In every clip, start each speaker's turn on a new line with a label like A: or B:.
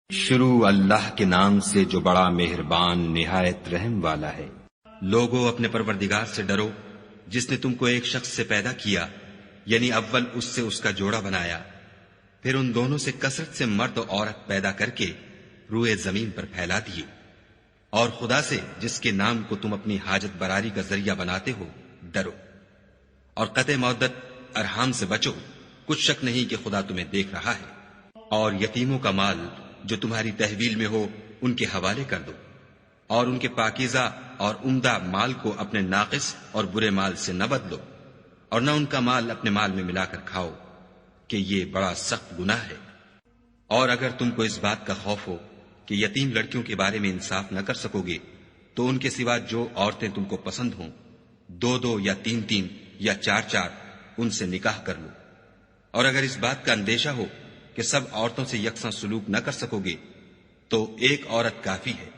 A: شروع اللہ کے نام سے جو بڑا مہربان نہایت رحم والا ہے۔
B: لوگو اپنے پروردگار سے ڈرو جس نے تم کو ایک شخص سے پیدا کیا، یعنی اول اس سے اس کا جوڑا بنایا، پھر ان دونوں سے کثرت سے مرد و عورت پیدا کر کے روئے زمین پر پھیلا دیے، اور خدا سے جس کے نام کو تم اپنی حاجت براری کا ذریعہ بناتے ہو ڈرو، اور قطع مودت ارحام سے بچو، کچھ شک نہیں کہ خدا تمہیں دیکھ رہا ہے۔ اور یتیموں کا مال جو تمہاری تحویل میں ہو ان کے حوالے کر دو، اور ان کے پاکیزہ اور عمدہ مال کو اپنے ناقص اور برے مال سے نہ بدلو، اور نہ ان کا مال اپنے مال میں ملا کر کھاؤ کہ یہ بڑا سخت گناہ ہے۔ اور اگر تم کو اس بات کا خوف ہو کہ یتیم لڑکیوں کے بارے میں انصاف نہ کر سکو گے تو ان کے سوا جو عورتیں تم کو پسند ہوں، دو دو یا تین تین یا چار چار ان سے نکاح کر لو۔ اور اگر اس بات کا اندیشہ ہو کہ سب عورتوں سے یکساں سلوک نہ کر سکو گے تو ایک عورت کافی ہے،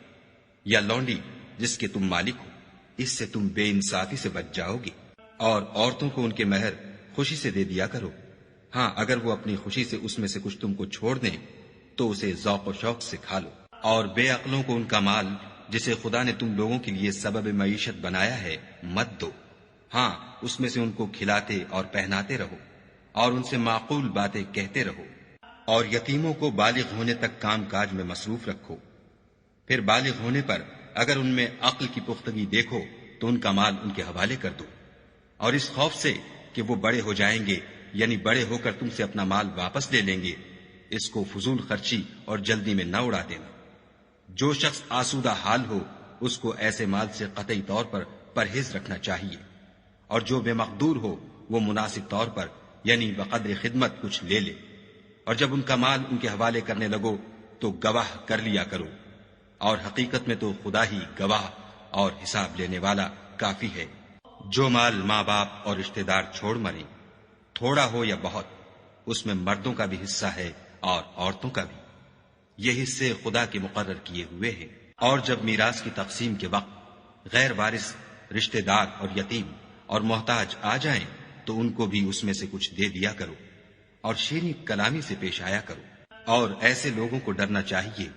B: یا لونڈی جس کے تم مالک ہو، اس سے تم بے انصافی سے بچ جاؤ گے۔ اور عورتوں کو ان کے مہر خوشی سے دے دیا کرو، ہاں اگر وہ اپنی خوشی سے اس میں سے کچھ تم کو چھوڑ دیں تو اسے ذوق و شوق سے کھا لو۔ اور بے عقلوں کو ان کا مال جسے خدا نے تم لوگوں کے لیے سبب معیشت بنایا ہے مت دو، ہاں اس میں سے ان کو کھلاتے اور پہناتے رہو، اور ان سے معقول باتیں کہتے رہو۔ اور یتیموں کو بالغ ہونے تک کام کاج میں مصروف رکھو، پھر بالغ ہونے پر اگر ان میں عقل کی پختگی دیکھو تو ان کا مال ان کے حوالے کر دو، اور اس خوف سے کہ وہ بڑے ہو جائیں گے، یعنی بڑے ہو کر تم سے اپنا مال واپس لے لیں گے، اس کو فضول خرچی اور جلدی میں نہ اڑا دینا۔ جو شخص آسودہ حال ہو اس کو ایسے مال سے قطعی طور پر پرہیز رکھنا چاہیے، اور جو بے مقدور ہو وہ مناسب طور پر یعنی بقدر خدمت کچھ لے لے، اور جب ان کا مال ان کے حوالے کرنے لگو تو گواہ کر لیا کرو، اور حقیقت میں تو خدا ہی گواہ اور حساب لینے والا کافی ہے۔ جو مال ماں باپ اور رشتہ دار چھوڑ مریں، تھوڑا ہو یا بہت، اس میں مردوں کا بھی حصہ ہے اور عورتوں کا بھی، یہ حصے خدا کے مقرر کیے ہوئے ہیں۔ اور جب میراث کی تقسیم کے وقت غیر وارث رشتہ دار اور یتیم اور محتاج آ جائیں تو ان کو بھی اس میں سے کچھ دے دیا کرو، اور شیریں کلامی سے پیش آیا کرو۔ اور ایسے لوگوں کو ڈرنا چاہیے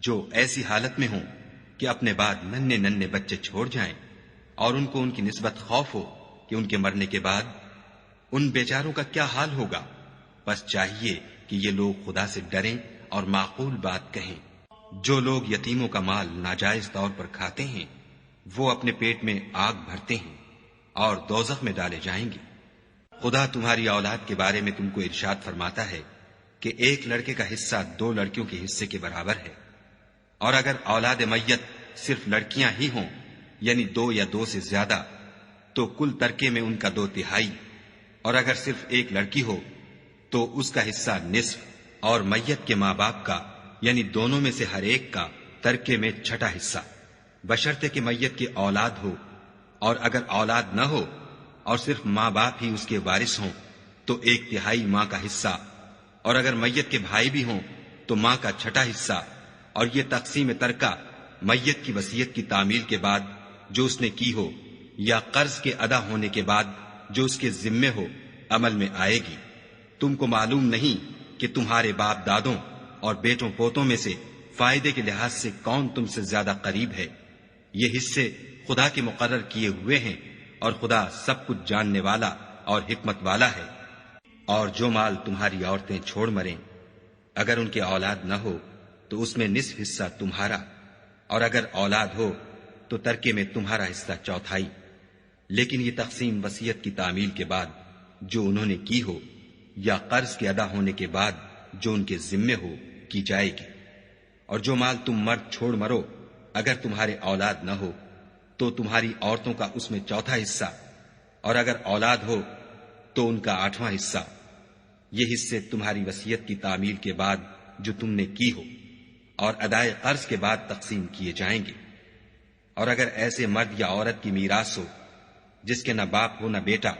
B: جو ایسی حالت میں ہوں کہ اپنے بعد ننھے ننھے بچے چھوڑ جائیں، اور ان کو ان کی نسبت خوف ہو کہ ان کے مرنے کے بعد ان بیچاروں کا کیا حال ہوگا۔ بس چاہیے کہ یہ لوگ خدا سے ڈریں اور معقول بات کہیں۔ جو لوگ یتیموں کا مال ناجائز طور پر کھاتے ہیں وہ اپنے پیٹ میں آگ بھرتے ہیں اور دوزخ میں ڈالے جائیں گے۔ خدا تمہاری اولاد کے بارے میں تم کو ارشاد فرماتا ہے کہ ایک لڑکے کا حصہ دو لڑکیوں کے حصے کے برابر ہے، اور اگر اولاد میت صرف لڑکیاں ہی ہوں یعنی دو یا دو سے زیادہ تو کل ترکے میں ان کا 2/3، اور اگر صرف ایک لڑکی ہو تو اس کا حصہ نصف، اور میت کے ماں باپ کا یعنی دونوں میں سے ہر ایک کا ترکے میں 1/6 حصہ، بشرطے کہ میت کی اولاد ہو، اور اگر اولاد نہ ہو اور صرف ماں باپ ہی اس کے وارث ہوں تو 1/3 ماں کا حصہ، اور اگر میت کے بھائی بھی ہوں تو ماں کا 1/6 حصہ۔ اور یہ تقسیم ترکہ میت کی وصیت کی تعمیل کے بعد جو اس نے کی ہو یا قرض کے ادا ہونے کے بعد جو اس کے ذمے ہو عمل میں آئے گی۔ تم کو معلوم نہیں کہ تمہارے باپ دادوں اور بیٹوں پوتوں میں سے فائدے کے لحاظ سے کون تم سے زیادہ قریب ہے۔ یہ حصے خدا کے مقرر کیے ہوئے ہیں، اور خدا سب کچھ جاننے والا اور حکمت والا ہے۔ اور جو مال تمہاری عورتیں چھوڑ مریں، اگر ان کے اولاد نہ ہو تو اس میں نصف حصہ تمہارا، اور اگر اولاد ہو تو ترکے میں تمہارا حصہ 1/4۔ لیکن یہ تقسیم وصیت کی تعمیل کے بعد جو انہوں نے کی ہو یا قرض کے ادا ہونے کے بعد جو ان کے ذمے ہو کی جائے گی۔ اور جو مال تم مرد چھوڑ مرو اگر تمہارے اولاد نہ ہو تو تمہاری عورتوں کا اس میں 1/4 حصہ، اور اگر اولاد ہو تو ان کا 8واں حصہ۔ یہ حصے تمہاری وصیت کی تعمیل کے بعد جو تم نے کی ہو اور ادائے قرض کے بعد تقسیم کیے جائیں گے۔ اور اگر ایسے مرد یا عورت کی میراث ہو جس کے نہ باپ ہو نہ بیٹا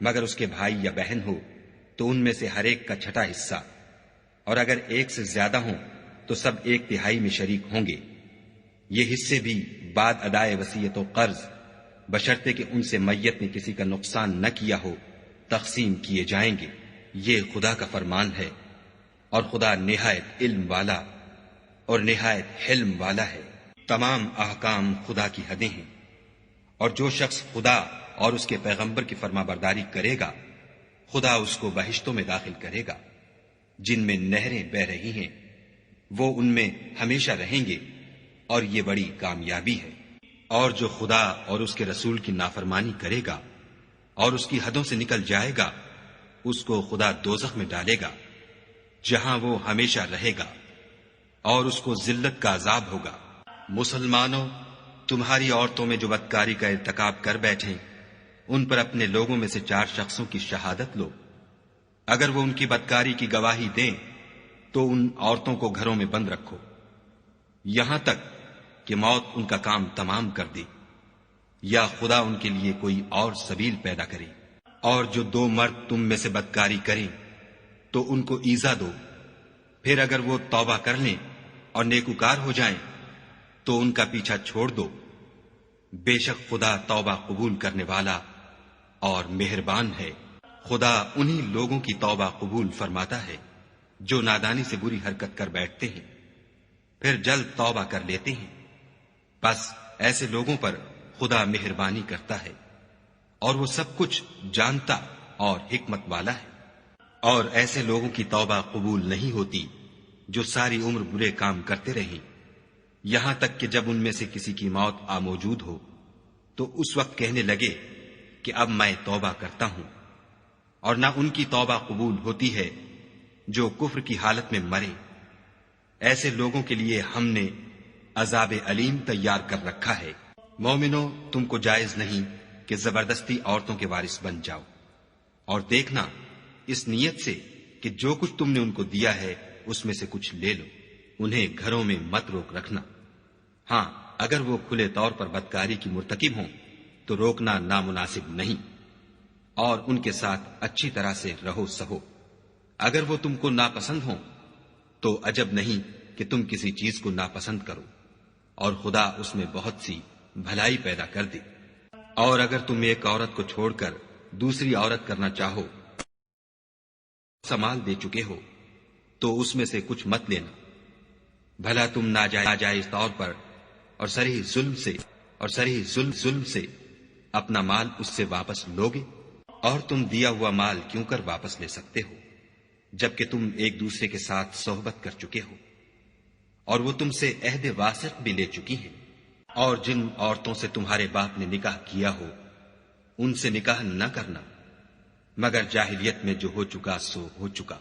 B: مگر اس کے بھائی یا بہن ہو تو ان میں سے ہر ایک کا 1/6 حصہ، اور اگر ایک سے زیادہ ہوں تو سب 1/3 میں شریک ہوں گے۔ یہ حصے بھی بعد ادائے وصیت و قرض بشرطے کہ ان سے میت نے کسی کا نقصان نہ کیا ہو تقسیم کیے جائیں گے۔ یہ خدا کا فرمان ہے، اور خدا نہایت علم والا اور نہایت حلم والا ہے۔ تمام احکام خدا کی حدیں ہیں، اور جو شخص خدا اور اس کے پیغمبر کی فرما برداری کرے گا خدا اس کو بہشتوں میں داخل کرے گا جن میں نہریں بہ رہی ہیں، وہ ان میں ہمیشہ رہیں گے، اور یہ بڑی کامیابی ہے۔ اور جو خدا اور اس کے رسول کی نافرمانی کرے گا اور اس کی حدوں سے نکل جائے گا اس کو خدا دوزخ میں ڈالے گا جہاں وہ ہمیشہ رہے گا، اور اس کو ذلت کا عذاب ہوگا۔ مسلمانوں، تمہاری عورتوں میں جو بدکاری کا ارتکاب کر بیٹھیں ان پر اپنے لوگوں میں سے 4 شخصوں کی شہادت لو۔ اگر وہ ان کی بدکاری کی گواہی دیں تو ان عورتوں کو گھروں میں بند رکھو یہاں تک کہ موت ان کا کام تمام کر دے یا خدا ان کے لیے کوئی اور سبیل پیدا کرے۔ اور جو 2 مرد تم میں سے بدکاری کریں تو ان کو ایذا دو، پھر اگر وہ توبہ کر لیں اور نیکوکار ہو جائیں تو ان کا پیچھا چھوڑ دو۔ بے شک خدا توبہ قبول کرنے والا اور مہربان ہے۔ خدا انہی لوگوں کی توبہ قبول فرماتا ہے جو نادانی سے بری حرکت کر بیٹھتے ہیں پھر جلد توبہ کر لیتے ہیں، بس ایسے لوگوں پر خدا مہربانی کرتا ہے اور وہ سب کچھ جانتا اور حکمت والا ہے۔ اور ایسے لوگوں کی توبہ قبول نہیں ہوتی جو ساری عمر برے کام کرتے رہیں یہاں تک کہ جب ان میں سے کسی کی موت آ موجود ہو تو اس وقت کہنے لگے کہ اب میں توبہ کرتا ہوں۔ اور نہ ان کی توبہ قبول ہوتی ہے جو کفر کی حالت میں مرے۔ ایسے لوگوں کے لیے ہم نے عذاب علیم تیار کر رکھا ہے۔ مومنو، تم کو جائز نہیں کہ زبردستی عورتوں کے وارث بن جاؤ، اور دیکھنا اس نیت سے کہ جو کچھ تم نے ان کو دیا ہے اس میں سے کچھ لے لو۔ انہیں گھروں میں مت روک رکھنا، ہاں اگر وہ کھلے طور پر بدکاری کی مرتکب ہوں تو روکنا نامناسب نہیں، اور ان کے ساتھ اچھی طرح سے رہو سہو۔ اگر وہ تم کو ناپسند ہوں تو عجب نہیں کہ تم کسی چیز کو ناپسند کرو، اور خدا اس میں بہت سی بھلائی پیدا کر دے۔ اور اگر تم ایک عورت کو چھوڑ کر دوسری عورت کرنا چاہو، سمال دے چکے ہو تو اس میں سے کچھ مت لینا، بھلا تم ناجائز طور پر اور صریح ظلم سے اپنا مال اس سے واپس لوگے؟ اور تم دیا ہوا مال کیوں کر واپس لے سکتے ہو جبکہ تم ایک دوسرے کے ساتھ صحبت کر چکے ہو، اور وہ تم سے عہد واسق بھی لے چکی ہیں۔ اور جن عورتوں سے تمہارے باپ نے نکاح کیا ہو ان سے نکاح نہ کرنا مگر جاہلیت میں جو ہو چکا سو ہو چکا۔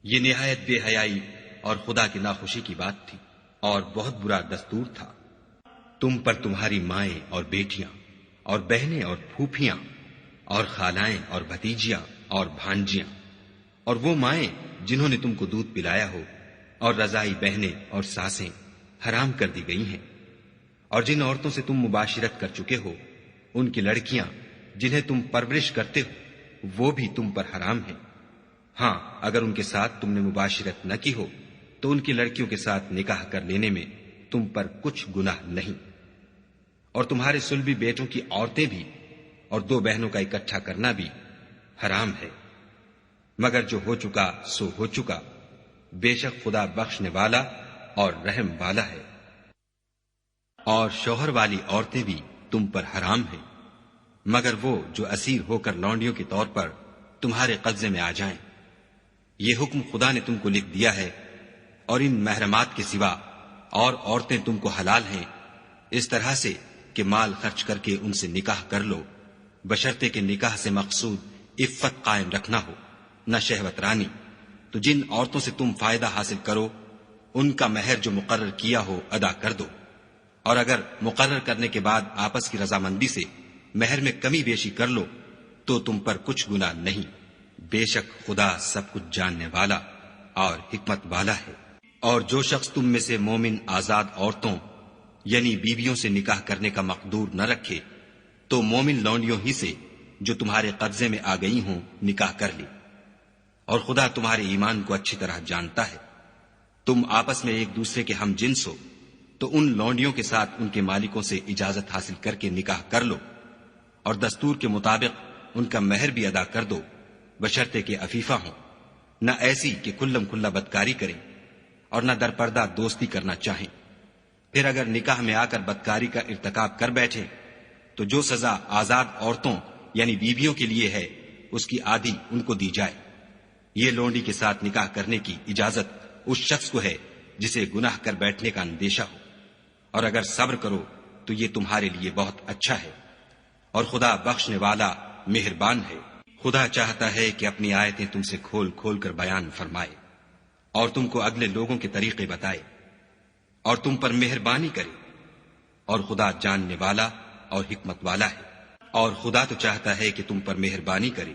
B: یہ نہایت بے حیائی اور خدا کی ناخوشی کی بات تھی اور بہت برا دستور تھا۔ تم پر تمہاری مائیں اور بیٹیاں اور بہنیں اور پھوپھیاں اور خالائیں اور بھتیجیاں اور بھانجیاں اور وہ مائیں جنہوں نے تم کو دودھ پلایا ہو اور رضائی بہنیں اور ساسیں حرام کر دی گئی ہیں۔ اور جن عورتوں سے تم مباشرت کر چکے ہو ان کی لڑکیاں جنہیں تم پرورش کرتے ہو وہ بھی تم پر حرام ہیں، ہاں اگر ان کے ساتھ تم نے مباشرت نہ کی ہو تو ان کی لڑکیوں کے ساتھ نکاح کر لینے میں تم پر کچھ گناہ نہیں۔ اور تمہارے صلبی بیٹوں کی عورتیں بھی اور 2 بہنوں کا اکٹھا کرنا بھی حرام ہے، مگر جو ہو چکا سو ہو چکا، بے شک خدا بخشنے والا اور رحم والا ہے۔ اور شوہر والی عورتیں بھی تم پر حرام ہیں مگر وہ جو اسیر ہو کر لونڈیوں کے طور پر تمہارے قبضے میں آ جائیں۔ یہ حکم خدا نے تم کو لکھ دیا ہے، اور ان محرمات کے سوا اور عورتیں تم کو حلال ہیں اس طرح سے کہ مال خرچ کر کے ان سے نکاح کر لو، بشرطے کہ نکاح سے مقصود عفت قائم رکھنا ہو، نہ شہوت رانی۔ تو جن عورتوں سے تم فائدہ حاصل کرو ان کا مہر جو مقرر کیا ہو ادا کر دو، اور اگر مقرر کرنے کے بعد آپس کی رضامندی سے مہر میں کمی بیشی کر لو تو تم پر کچھ گناہ نہیں، بے شک خدا سب کچھ جاننے والا اور حکمت والا ہے۔ اور جو شخص تم میں سے مومن آزاد عورتوں یعنی بیویوں سے نکاح کرنے کا مقدور نہ رکھے تو مومن لونڈیوں ہی سے جو تمہارے قبضے میں آ گئی ہوں نکاح کر لے، اور خدا تمہارے ایمان کو اچھی طرح جانتا ہے۔ تم آپس میں ایک دوسرے کے ہم جنس ہو تو ان لونڈیوں کے ساتھ ان کے مالکوں سے اجازت حاصل کر کے نکاح کر لو، اور دستور کے مطابق ان کا مہر بھی ادا کر دو، بشرطے کہ عفیفہ ہوں، نہ ایسی کہ کھلم کھلا بدکاری کریں، اور نہ درپردہ دوستی کرنا چاہیں۔ پھر اگر نکاح میں آ کر بدکاری کا ارتکاب کر بیٹھے تو جو سزا آزاد عورتوں یعنی بیویوں کے لیے ہے اس کی آدھی ان کو دی جائے۔ یہ لونڈی کے ساتھ نکاح کرنے کی اجازت اس شخص کو ہے جسے گناہ کر بیٹھنے کا اندیشہ ہو، اور اگر صبر کرو تو یہ تمہارے لیے بہت اچھا ہے، اور خدا بخشنے والا مہربان ہے۔ خدا چاہتا ہے کہ اپنی آیتیں تم سے کھول کھول کر بیان فرمائے اور تم کو اگلے لوگوں کے طریقے بتائے اور تم پر مہربانی کرے، اور خدا جاننے والا اور حکمت والا ہے۔ اور خدا تو چاہتا ہے کہ تم پر مہربانی کرے،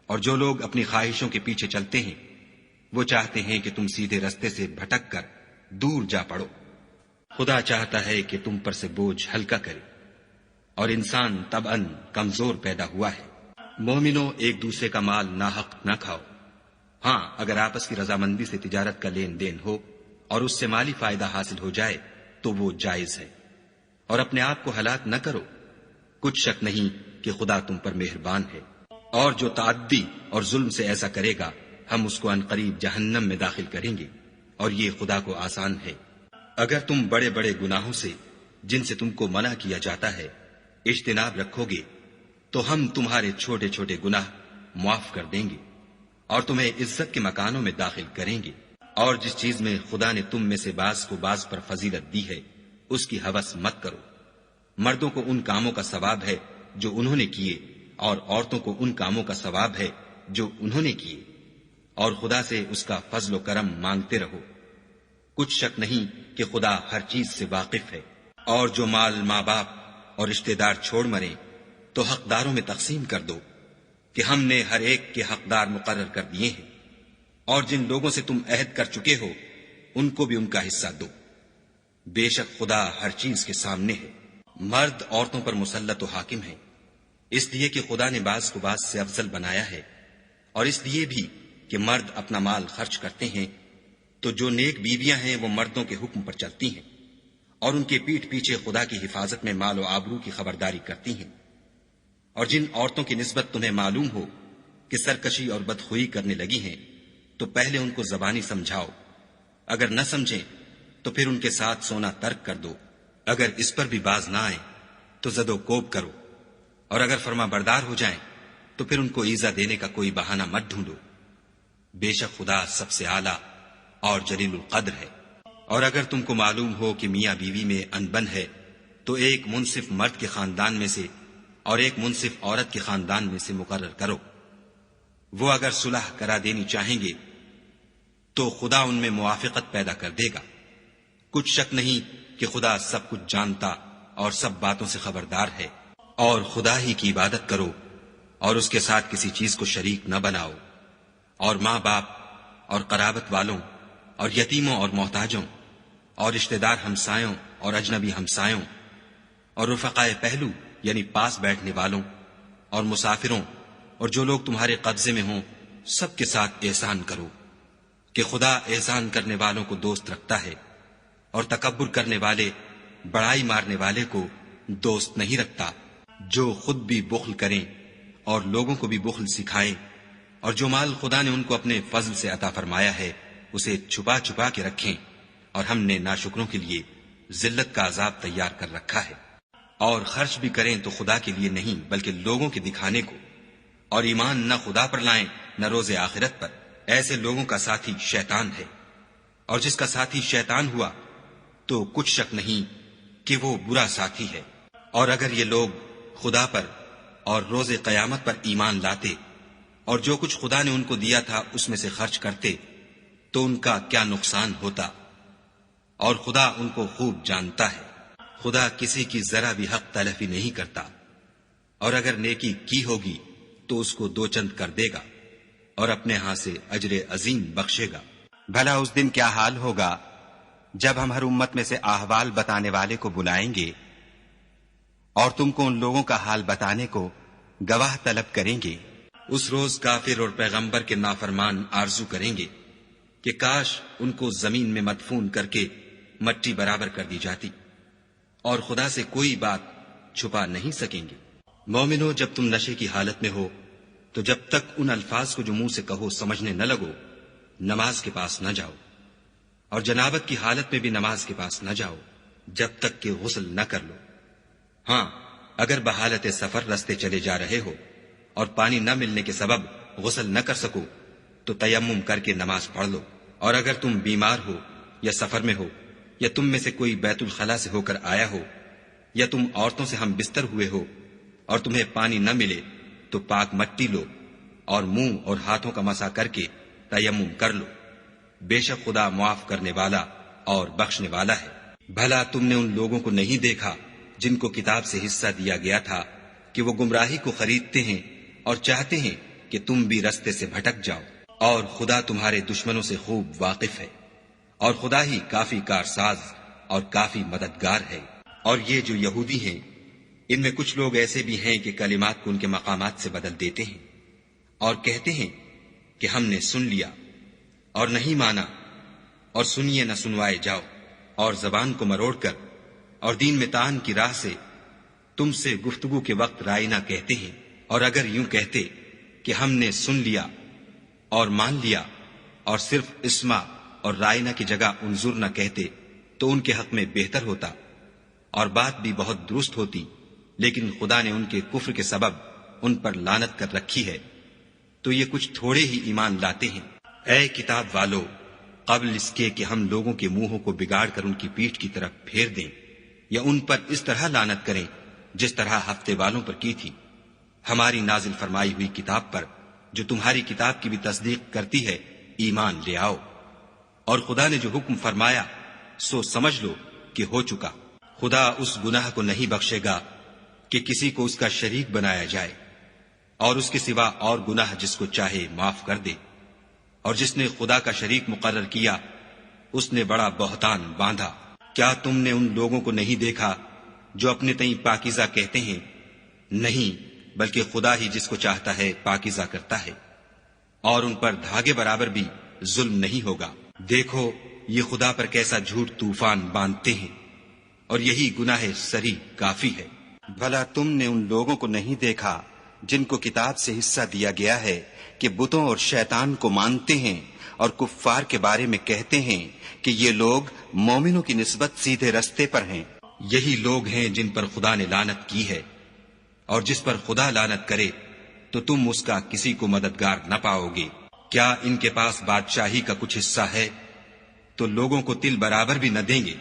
B: اور جو لوگ اپنی خواہشوں کے پیچھے چلتے ہیں وہ چاہتے ہیں کہ تم سیدھے رستے سے بھٹک کر دور جا پڑو۔ خدا چاہتا ہے کہ تم پر سے بوجھ ہلکا کرے، اور انسان طبعاً کمزور پیدا ہوا ہے۔ مومنوں، ایک دوسرے کا مال ناحق نہ کھاؤ۔ ہاں، اگر آپس کی رضامندی سے تجارت کا لین دین ہو اور اس سے مالی فائدہ حاصل ہو جائے تو وہ جائز ہے، اور اپنے آپ کو ہلاک نہ کرو۔ کچھ شک نہیں کہ خدا تم پر مہربان ہے، اور جو تعدی اور ظلم سے ایسا کرے گا ہم اس کو عنقریب جہنم میں داخل کریں گے، اور یہ خدا کو آسان ہے۔ اگر تم بڑے بڑے گناہوں سے جن سے تم کو منع کیا جاتا ہے اجتناب رکھو گے تو ہم تمہارے چھوٹے چھوٹے گناہ معاف کر دیں گے اور تمہیں عزت کے مکانوں میں داخل کریں گے۔ اور جس چیز میں خدا نے تم میں سے بعض کو بعض پر فضیلت دی ہے اس کی ہوس مت کرو۔ مردوں کو ان کاموں کا ثواب ہے جو انہوں نے کیے، اور عورتوں کو ان کاموں کا ثواب ہے جو انہوں نے کیے، اور خدا سے اس کا فضل و کرم مانگتے رہو۔ کچھ شک نہیں کہ خدا ہر چیز سے واقف ہے۔ اور جو مال ماں باپ اور رشتہ دار چھوڑ مریں تو حقداروں میں تقسیم کر دو کہ ہم نے ہر ایک کے حقدار مقرر کر دیے ہیں، اور جن لوگوں سے تم عہد کر چکے ہو ان کو بھی ان کا حصہ دو۔ بے شک خدا ہر چیز کے سامنے ہے۔ مرد عورتوں پر مسلط و حاکم ہیں، اس لیے کہ خدا نے بعض کو بعض سے افضل بنایا ہے، اور اس لیے بھی کہ مرد اپنا مال خرچ کرتے ہیں تو جو نیک بیویاں ہیں وہ مردوں کے حکم پر چلتی ہیں اور ان کے پیٹھ پیچھے خدا کی حفاظت میں مال و آبرو کی خبرداری کرتی ہیں۔ اور جن عورتوں کی نسبت تمہیں معلوم ہو کہ سرکشی اور بدخوئی کرنے لگی ہیں تو پہلے ان کو زبانی سمجھاؤ، اگر نہ سمجھیں تو پھر ان کے ساتھ سونا ترک کر دو۔ اگر اس پر بھی باز نہ آئیں تو زد و کوب کرو، اور اگر فرما بردار ہو جائیں تو پھر ان کو ایذا دینے کا کوئی بہانہ مت ڈھونڈو۔ بے شک خدا سب سے اعلیٰ اور جلیل القدر ہے۔ اور اگر تم کو معلوم ہو کہ میاں بیوی میں انبن ہے تو ایک منصف مرد کے خاندان میں سے اور ایک منصف عورت کے خاندان میں سے مقرر کرو۔ وہ اگر صلح کرا دینی چاہیں گے تو خدا ان میں موافقت پیدا کر دے گا۔ کچھ شک نہیں کہ خدا سب کچھ جانتا اور سب باتوں سے خبردار ہے۔ اور خدا ہی کی عبادت کرو اور اس کے ساتھ کسی چیز کو شریک نہ بناؤ، اور ماں باپ اور قرابت والوں اور یتیموں اور محتاجوں اور رشتہ دار ہمسایوں اور اجنبی ہمسایوں اور رفقائے پہلو یعنی پاس بیٹھنے والوں اور مسافروں اور جو لوگ تمہارے قبضے میں ہوں سب کے ساتھ احسان کرو، کہ خدا احسان کرنے والوں کو دوست رکھتا ہے اور تکبر کرنے والے بڑائی مارنے والے کو دوست نہیں رکھتا۔ جو خود بھی بخل کریں اور لوگوں کو بھی بخل سکھائیں، اور جو مال خدا نے ان کو اپنے فضل سے عطا فرمایا ہے اسے چھپا چھپا کے رکھیں، اور ہم نے ناشکروں کے لیے ذلت کا عذاب تیار کر رکھا ہے۔ اور خرچ بھی کریں تو خدا کے لیے نہیں بلکہ لوگوں کے دکھانے کو، اور ایمان نہ خدا پر لائیں نہ روز آخرت پر۔ ایسے لوگوں کا ساتھی شیطان ہے، اور جس کا ساتھی شیطان ہوا تو کچھ شک نہیں کہ وہ برا ساتھی ہے۔ اور اگر یہ لوگ خدا پر اور روز قیامت پر ایمان لاتے اور جو کچھ خدا نے ان کو دیا تھا اس میں سے خرچ کرتے تو ان کا کیا نقصان ہوتا، اور خدا ان کو خوب جانتا ہے۔ خدا کسی کی ذرا بھی حق تلفی نہیں کرتا، اور اگر نیکی کی ہوگی تو اس کو دو چند کر دے گا اور اپنے ہاں سے اجر عظیم بخشے گا۔
C: بھلا اس دن کیا حال ہوگا جب ہم ہر امت میں سے احوال بتانے والے کو بلائیں گے اور تم کو ان لوگوں کا حال بتانے کو گواہ طلب کریں گے۔
B: اس روز کافر اور پیغمبر کے نافرمان آرزو کریں گے کہ کاش ان کو زمین میں مدفون کر کے مٹی برابر کر دی جاتی، اور خدا سے کوئی بات چھپا نہیں سکیں گے۔ مومنو، جب تم نشے کی حالت میں ہو تو جب تک ان الفاظ کو جو منہ سے کہو سمجھنے نہ لگو نماز کے پاس نہ جاؤ، اور جنابت کی حالت میں بھی نماز کے پاس نہ جاؤ جب تک کہ غسل نہ کر لو۔ ہاں، اگر بحالت سفر رستے چلے جا رہے ہو اور پانی نہ ملنے کے سبب غسل نہ کر سکو تو تیمم کر کے نماز پڑھ لو۔ اور اگر تم بیمار ہو یا سفر میں ہو یا تم میں سے کوئی بیت الخلا سے ہو کر آیا ہو یا تم عورتوں سے ہم بستر ہوئے ہو اور تمہیں پانی نہ ملے تو پاک مٹی لو اور منہ اور ہاتھوں کا مسح کر کے تیمم کر لو۔ بے شک خدا معاف کرنے والا اور بخشنے والا ہے۔ بھلا تم نے ان لوگوں کو نہیں دیکھا جن کو کتاب سے حصہ دیا گیا تھا کہ وہ گمراہی کو خریدتے ہیں اور چاہتے ہیں کہ تم بھی رستے سے بھٹک جاؤ، اور خدا تمہارے دشمنوں سے خوب واقف ہے، اور خدا ہی کافی کارساز اور کافی مددگار ہے۔ اور یہ جو یہودی ہیں، ان میں کچھ لوگ ایسے بھی ہیں کہ کلمات کو ان کے مقامات سے بدل دیتے ہیں اور کہتے ہیں کہ ہم نے سن لیا اور نہیں مانا، اور سنیے نہ سنوائے جاؤ، اور زبان کو مروڑ کر اور دین میں تان کی راہ سے تم سے گفتگو کے وقت رائنا کہتے ہیں۔ اور اگر یوں کہتے کہ ہم نے سن لیا اور مان لیا اور صرف اسما اور رائنا کی جگہ انظر نہ کہتے تو ان کے حق میں بہتر ہوتا اور بات بھی بہت درست ہوتی، لیکن خدا نے ان کے کفر کے سبب ان پر لعنت کر رکھی ہے، تو یہ کچھ تھوڑے ہی ایمان لاتے ہیں۔ اے کتاب والو، قبل اس کے کہ ہم لوگوں کے منہوں کو بگاڑ کر ان کی پیٹھ کی طرف پھیر دیں یا ان پر اس طرح لعنت کریں جس طرح ہفتے والوں پر کی تھی، ہماری نازل فرمائی ہوئی کتاب پر جو تمہاری کتاب کی بھی تصدیق کرتی ہے ایمان لے آؤ۔ اور خدا نے جو حکم فرمایا سو سمجھ لو کہ ہو چکا۔ خدا اس گناہ کو نہیں بخشے گا کہ کسی کو اس کا شریک بنایا جائے، اور اس کے سوا اور گناہ جس کو چاہے معاف کر دے، اور جس نے خدا کا شریک مقرر کیا اس نے بڑا بہتان باندھا۔ کیا تم نے ان لوگوں کو نہیں دیکھا جو اپنے تئیں پاکیزہ کہتے ہیں؟ نہیں، بلکہ خدا ہی جس کو چاہتا ہے پاکیزہ کرتا ہے، اور ان پر دھاگے برابر بھی ظلم نہیں ہوگا۔ دیکھو یہ خدا پر کیسا جھوٹ طوفان باندھتے ہیں، اور یہی گناہ سری کافی ہے۔
C: بھلا تم نے ان لوگوں کو نہیں دیکھا جن کو کتاب سے حصہ دیا گیا ہے کہ بتوں اور شیطان کو مانتے ہیں اور کفار کے بارے میں کہتے ہیں کہ یہ لوگ مومنوں کی نسبت سیدھے رستے پر ہیں؟
B: یہی لوگ ہیں جن پر خدا نے لعنت کی ہے، اور جس پر خدا لعنت کرے تو تم اس کا کسی کو مددگار نہ پاؤ گے۔ کیا ان کے پاس بادشاہی کا کچھ حصہ ہے تو لوگوں کو تل برابر بھی نہ دیں گے؟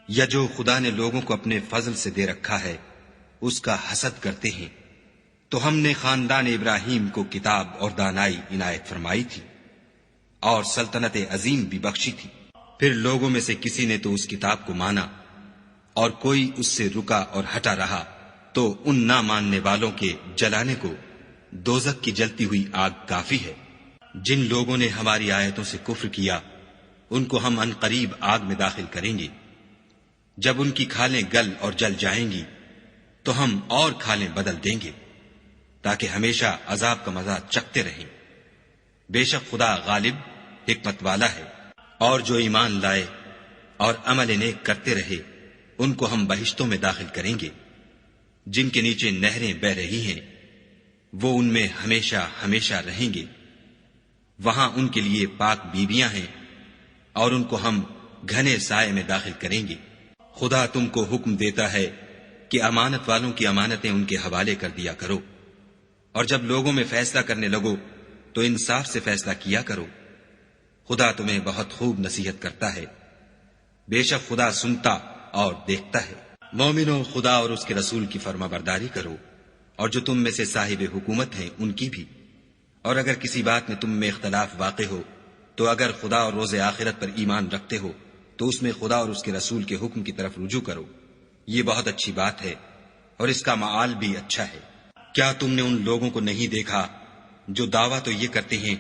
B: یا جو خدا نے لوگوں کو اپنے فضل سے دے رکھا ہے اس کا حسد کرتے ہیں؟ تو ہم نے خاندان ابراہیم کو کتاب اور دانائی عنایت فرمائی تھی اور سلطنت عظیم بھی بخشی تھی۔ پھر لوگوں میں سے کسی نے تو اس کتاب کو مانا اور کوئی اس سے رکا اور ہٹا رہا، تو ان نہ ماننے والوں کے جلانے کو دوزخ کی جلتی ہوئی آگ کافی ہے۔ جن لوگوں نے ہماری آیتوں سے کفر کیا ان کو ہم عنقریب آگ میں داخل کریں گے۔ جب ان کی کھالیں گل اور جل جائیں گی تو ہم اور کھالیں بدل دیں گے تاکہ ہمیشہ عذاب کا مزہ چکھتے رہیں۔ بے شک خدا غالب حکمت والا ہے۔ اور جو ایمان لائے اور عمل نیک کرتے رہے ان کو ہم بہشتوں میں داخل کریں گے جن کے نیچے نہریں بہ رہی ہیں، وہ ان میں ہمیشہ ہمیشہ رہیں گے۔ وہاں ان کے لیے پاک بیویاں ہیں اور ان کو ہم گھنے سائے میں داخل کریں گے۔ خدا تم کو حکم دیتا ہے کہ امانت والوں کی امانتیں ان کے حوالے کر دیا کرو، اور جب لوگوں میں فیصلہ کرنے لگو تو انصاف سے فیصلہ کیا کرو۔ خدا تمہیں بہت خوب نصیحت کرتا ہے، بے شک خدا سنتا اور دیکھتا ہے۔ مومنو، خدا اور اس کے رسول کی فرما برداری کرو، اور جو تم میں سے صاحب حکومت ہیں ان کی بھی۔ اور اگر کسی بات میں تم میں اختلاف واقع ہو تو اگر خدا اور روز آخرت پر ایمان رکھتے ہو تو اس میں خدا اور اس کے رسول کے حکم کی طرف رجوع کرو، یہ بہت اچھی بات ہے اور اس کا معال بھی اچھا ہے۔ کیا تم نے ان لوگوں کو نہیں دیکھا جو دعویٰ تو یہ کرتے ہیں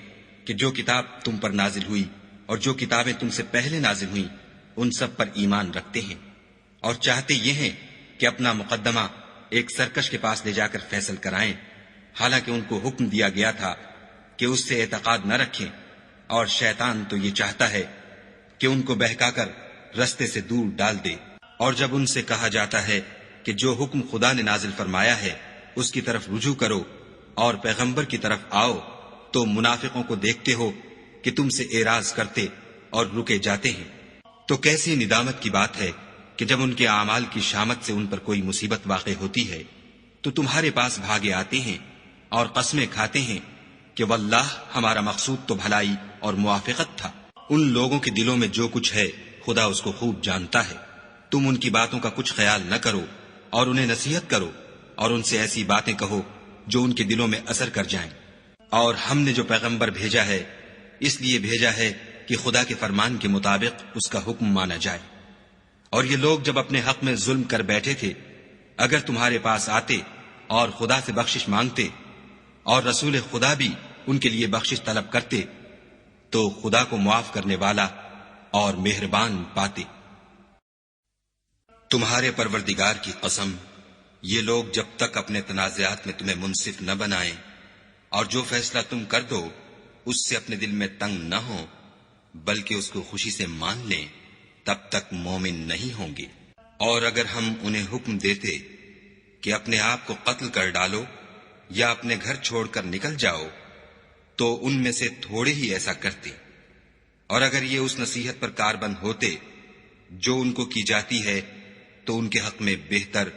B: کہ جو کتاب تم پر نازل ہوئی اور جو کتابیں تم سے پہلے نازل ہوئیں ان سب پر ایمان رکھتے ہیں، اور چاہتے یہ ہیں کہ اپنا مقدمہ ایک سرکش کے پاس لے جا کر فیصل کرائیں، حالانکہ ان کو حکم دیا گیا تھا کہ اس سے اعتقاد نہ رکھیں، اور شیطان تو یہ چاہتا ہے کہ ان کو بہکا کر رستے سے دور ڈال دے۔ اور جب ان سے کہا جاتا ہے کہ جو حکم خدا نے نازل فرمایا ہے اس کی طرف رجوع کرو اور پیغمبر کی طرف آؤ، تو منافقوں کو دیکھتے ہو کہ تم سے اعراض کرتے اور رکے جاتے ہیں، تو کیسی ندامت کی بات ہے کہ جب ان کے اعمال کی شامت سے ان پر کوئی مصیبت واقع ہوتی ہے تو تمہارے پاس بھاگے آتے ہیں اور قسمیں کھاتے ہیں کہ واللہ ہمارا مقصود تو بھلائی اور موافقت تھا۔ ان لوگوں کے دلوں میں جو کچھ ہے خدا اس کو خوب جانتا ہے۔ تم ان کی باتوں کا کچھ خیال نہ کرو اور انہیں نصیحت کرو اور ان سے ایسی باتیں کہو جو ان کے دلوں میں اثر کر جائیں۔ اور ہم نے جو پیغمبر بھیجا ہے اس لیے بھیجا ہے کہ خدا کے فرمان کے مطابق اس کا حکم مانا جائے۔ اور یہ لوگ جب اپنے حق میں ظلم کر بیٹھے تھے، اگر تمہارے پاس آتے اور خدا سے بخشش مانگتے اور رسول خدا بھی ان کے لیے بخشش طلب کرتے تو خدا کو معاف کرنے والا اور مہربان پاتے۔ تمہارے پروردگار کی قسم، یہ لوگ جب تک اپنے تنازعات میں تمہیں منصف نہ بنائیں اور جو فیصلہ تم کر دو اس سے اپنے دل میں تنگ نہ ہو بلکہ اس کو خوشی سے مان لیں، تب تک مومن نہیں ہوں گے۔ اور اگر ہم انہیں حکم دیتے کہ اپنے آپ کو قتل کر ڈالو یا اپنے گھر چھوڑ کر نکل جاؤ تو ان میں سے تھوڑے ہی ایسا کرتے، اور اگر یہ اس نصیحت پر کاربند ہوتے جو ان کو کی جاتی ہے تو ان کے حق میں بہتر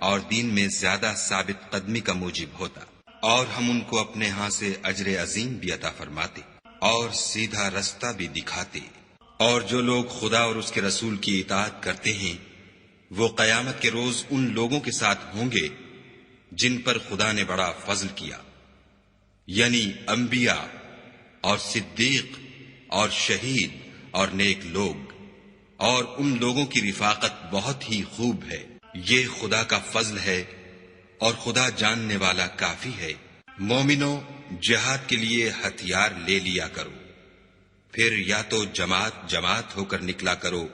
B: اور دین میں زیادہ ثابت قدمی کا موجب ہوتا، اور ہم ان کو اپنے ہاں سے اجر عظیم بھی عطا فرماتے اور سیدھا رستہ بھی دکھاتے۔ اور جو لوگ خدا اور اس کے رسول کی اطاعت کرتے ہیں وہ قیامت کے روز ان لوگوں کے ساتھ ہوں گے جن پر خدا نے بڑا فضل کیا، یعنی انبیاء اور صدیق اور شہید اور نیک لوگ، اور ان لوگوں کی رفاقت بہت ہی خوب ہے۔ یہ خدا کا فضل ہے اور خدا جاننے والا کافی ہے۔ مومنو، جہاد کے لیے ہتھیار لے لیا کرو، پھر یا تو جماعت جماعت ہو کر نکلا کرو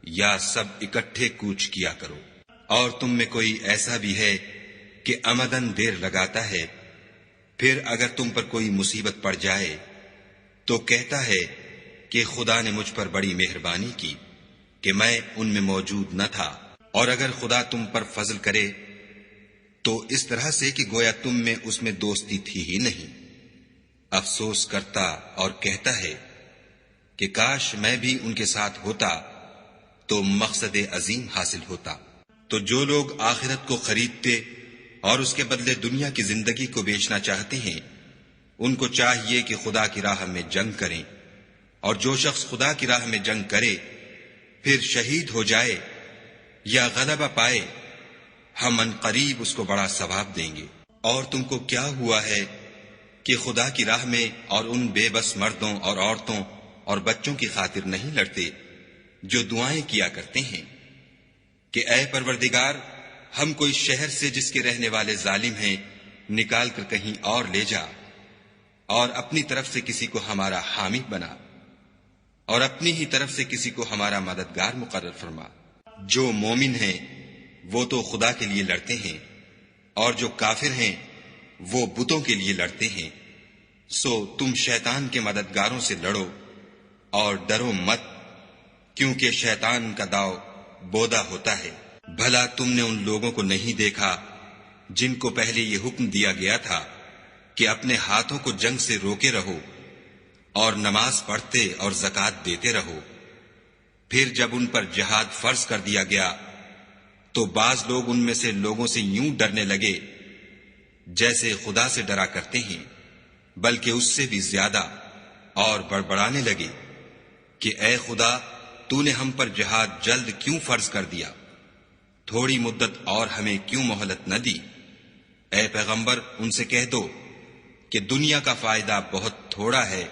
B: یا سب اکٹھے کوچ کیا کرو۔ اور تم میں کوئی ایسا بھی ہے کہ امدن دیر لگاتا ہے، پھر اگر تم پر کوئی مصیبت پڑ جائے تو کہتا ہے کہ خدا نے مجھ پر بڑی مہربانی کی کہ میں ان میں موجود نہ تھا۔ اور اگر خدا تم پر فضل کرے تو اس طرح سے کہ گویا تم میں اس میں دوستی تھی ہی نہیں، افسوس کرتا اور کہتا ہے کہ کاش میں بھی ان کے ساتھ ہوتا تو مقصد عظیم حاصل ہوتا۔ تو جو لوگ آخرت کو خریدتے اور اس کے بدلے دنیا کی زندگی کو بیچنا چاہتے ہیں ان کو چاہیے کہ خدا کی راہ میں جنگ کریں، اور جو شخص خدا کی راہ میں جنگ کرے پھر شہید ہو جائے یا غلبہ پائے ہم ان قریب اس کو بڑا ثواب دیں گے۔ اور تم کو کیا ہوا ہے کہ خدا کی راہ میں اور ان بے بس مردوں اور عورتوں اور بچوں کی خاطر نہیں لڑتے جو دعائیں کیا کرتے ہیں کہ اے پروردگار، ہم کوئی شہر سے جس کے رہنے والے ظالم ہیں نکال کر کہیں اور لے جا، اور اپنی طرف سے کسی کو ہمارا حامی بنا، اور اپنی ہی طرف سے کسی کو ہمارا مددگار مقرر فرما۔ جو مومن ہیں وہ تو خدا کے لیے لڑتے ہیں، اور جو کافر ہیں وہ بتوں کے لیے لڑتے ہیں۔ سو تم شیطان کے مددگاروں سے لڑو اور ڈرو مت، کیونکہ شیطان کا داؤ بودا ہوتا ہے۔ بھلا تم نے ان لوگوں کو نہیں دیکھا جن کو پہلے یہ حکم دیا گیا تھا کہ اپنے ہاتھوں کو جنگ سے روکے رہو اور نماز پڑھتے اور زکوٰۃ دیتے رہو، پھر جب ان پر جہاد فرض کر دیا گیا تو بعض لوگ ان میں سے لوگوں سے یوں ڈرنے لگے جیسے خدا سے ڈرا کرتے ہیں، بلکہ اس سے بھی زیادہ، اور بڑبڑانے لگے کہ اے خدا، تو نے ہم پر جہاد جلد کیوں فرض کر دیا؟ تھوڑی مدت اور ہمیں کیوں مہلت نہ دی؟ اے پیغمبر، ان سے کہہ دو کہ دنیا کا فائدہ بہت تھوڑا ہے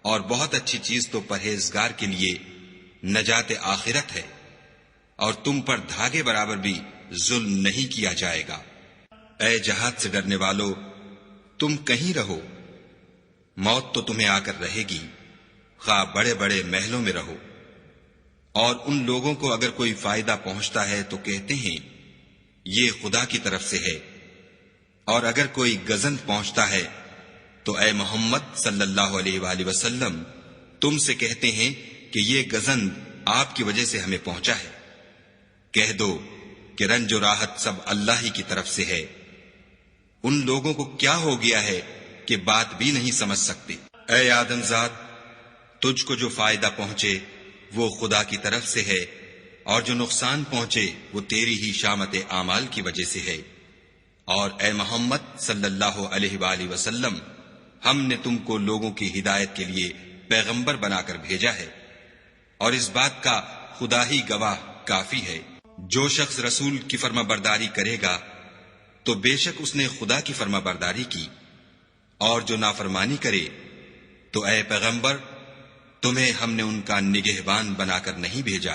B: اور بہت اچھی چیز تو پرہیزگار کے لیے نجات آخرت ہے، اور تم پر دھاگے برابر بھی ظلم نہیں کیا جائے گا۔ اے جہاد سے ڈرنے والو، تم کہیں رہو، موت تو تمہیں آ کر رہے گی، خواہ بڑے بڑے محلوں میں رہو۔ اور ان لوگوں کو اگر کوئی فائدہ پہنچتا ہے تو کہتے ہیں یہ خدا کی طرف سے ہے، اور اگر کوئی گزند پہنچتا ہے تو اے محمد صلی اللہ علیہ وآلہ وسلم تم سے کہتے ہیں کہ یہ گزند آپ کی وجہ سے ہمیں پہنچا ہے۔ کہہ دو کہ رنج و راحت سب اللہ ہی کی طرف سے ہے۔ ان لوگوں کو کیا ہو گیا ہے کہ بات بھی نہیں سمجھ سکتے۔ اے آدم ذات، تجھ کو جو فائدہ پہنچے وہ خدا کی طرف سے ہے، اور جو نقصان پہنچے وہ تیری ہی شامت اعمال کی وجہ سے ہے۔ اور اے محمد صلی اللہ علیہ وآلہ وسلم، ہم نے تم کو لوگوں کی ہدایت کے لیے پیغمبر بنا کر بھیجا ہے، اور اس بات کا خدا ہی گواہ کافی ہے۔ جو شخص رسول کی فرما برداری کرے گا تو بے شک اس نے خدا کی فرما برداری کی، اور جو نافرمانی کرے تو اے پیغمبر تمہیں ہم نے ان کا نگہبان بنا کر نہیں بھیجا۔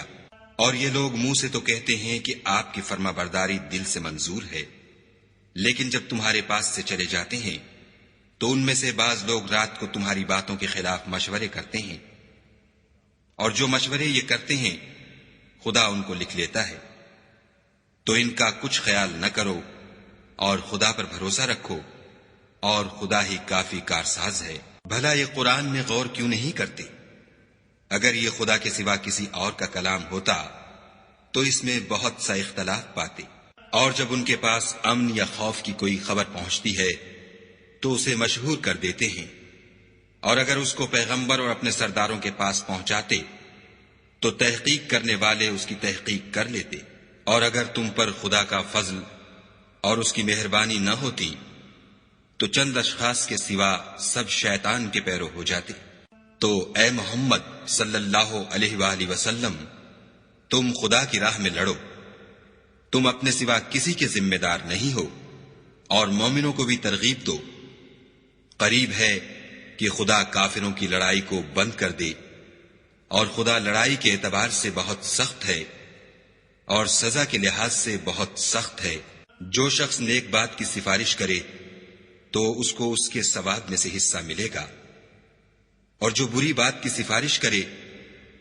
B: اور یہ لوگ منہ سے تو کہتے ہیں کہ آپ کی فرما برداری دل سے منظور ہے، لیکن جب تمہارے پاس سے چلے جاتے ہیں تو ان میں سے بعض لوگ رات کو تمہاری باتوں کے خلاف مشورے کرتے ہیں، اور جو مشورے یہ کرتے ہیں خدا ان کو لکھ لیتا ہے۔ تو ان کا کچھ خیال نہ کرو اور خدا پر بھروسہ رکھو، اور خدا ہی کافی کارساز ہے۔ بھلا یہ قرآن میں غور کیوں نہیں کرتے؟ اگر یہ خدا کے سوا کسی اور کا کلام ہوتا تو اس میں بہت سا اختلاف پاتے۔ اور جب ان کے پاس امن یا خوف کی کوئی خبر پہنچتی ہے تو اسے مشہور کر دیتے ہیں، اور اگر اس کو پیغمبر اور اپنے سرداروں کے پاس پہنچاتے تو تحقیق کرنے والے اس کی تحقیق کر لیتے۔ اور اگر تم پر خدا کا فضل اور اس کی مہربانی نہ ہوتی تو چند اشخاص کے سوا سب شیطان کے پیرو ہو جاتے۔ تو اے محمد صلی اللہ علیہ وآلہ وسلم، تم خدا کی راہ میں لڑو، تم اپنے سوا کسی کے ذمہ دار نہیں ہو، اور مومنوں کو بھی ترغیب دو۔ قریب ہے کہ خدا کافروں کی لڑائی کو بند کر دے، اور خدا لڑائی کے اعتبار سے بہت سخت ہے اور سزا کے لحاظ سے بہت سخت ہے۔ جو شخص نیک بات کی سفارش کرے تو اس کو اس کے ثواب میں سے حصہ ملے گا، اور جو بری بات کی سفارش کرے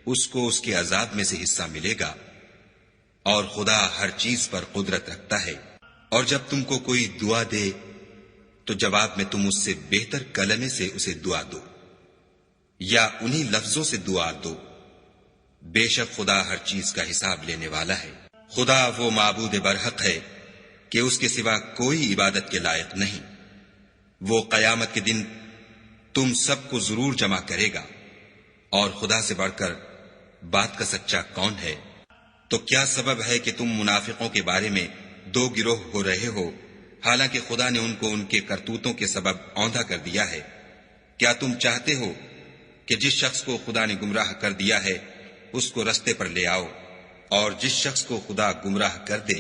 B: اس کو اس کے عذاب میں سے حصہ ملے گا، اور خدا ہر چیز پر قدرت رکھتا ہے۔ اور جب تم کو کوئی دعا دے تو جواب میں تم اس سے بہتر کلمے سے اسے دعا دو، یا انہی لفظوں سے دعا دو۔ بے شک خدا ہر چیز کا حساب لینے والا ہے۔ خدا وہ معبود برحق ہے کہ اس کے سوا کوئی عبادت کے لائق نہیں۔ وہ قیامت کے دن تم سب کو ضرور جمع کرے گا، اور خدا سے بڑھ کر بات کا سچا کون ہے؟ تو کیا سبب ہے کہ تم منافقوں کے بارے میں دو گروہ ہو رہے ہو، حالانکہ خدا نے ان کو ان کے کرتوتوں کے سبب اوندھا کر دیا ہے؟ کیا تم چاہتے ہو کہ جس شخص کو خدا نے گمراہ کر دیا ہے اس کو رستے پر لے آؤ، اور جس شخص کو خدا گمراہ کر دے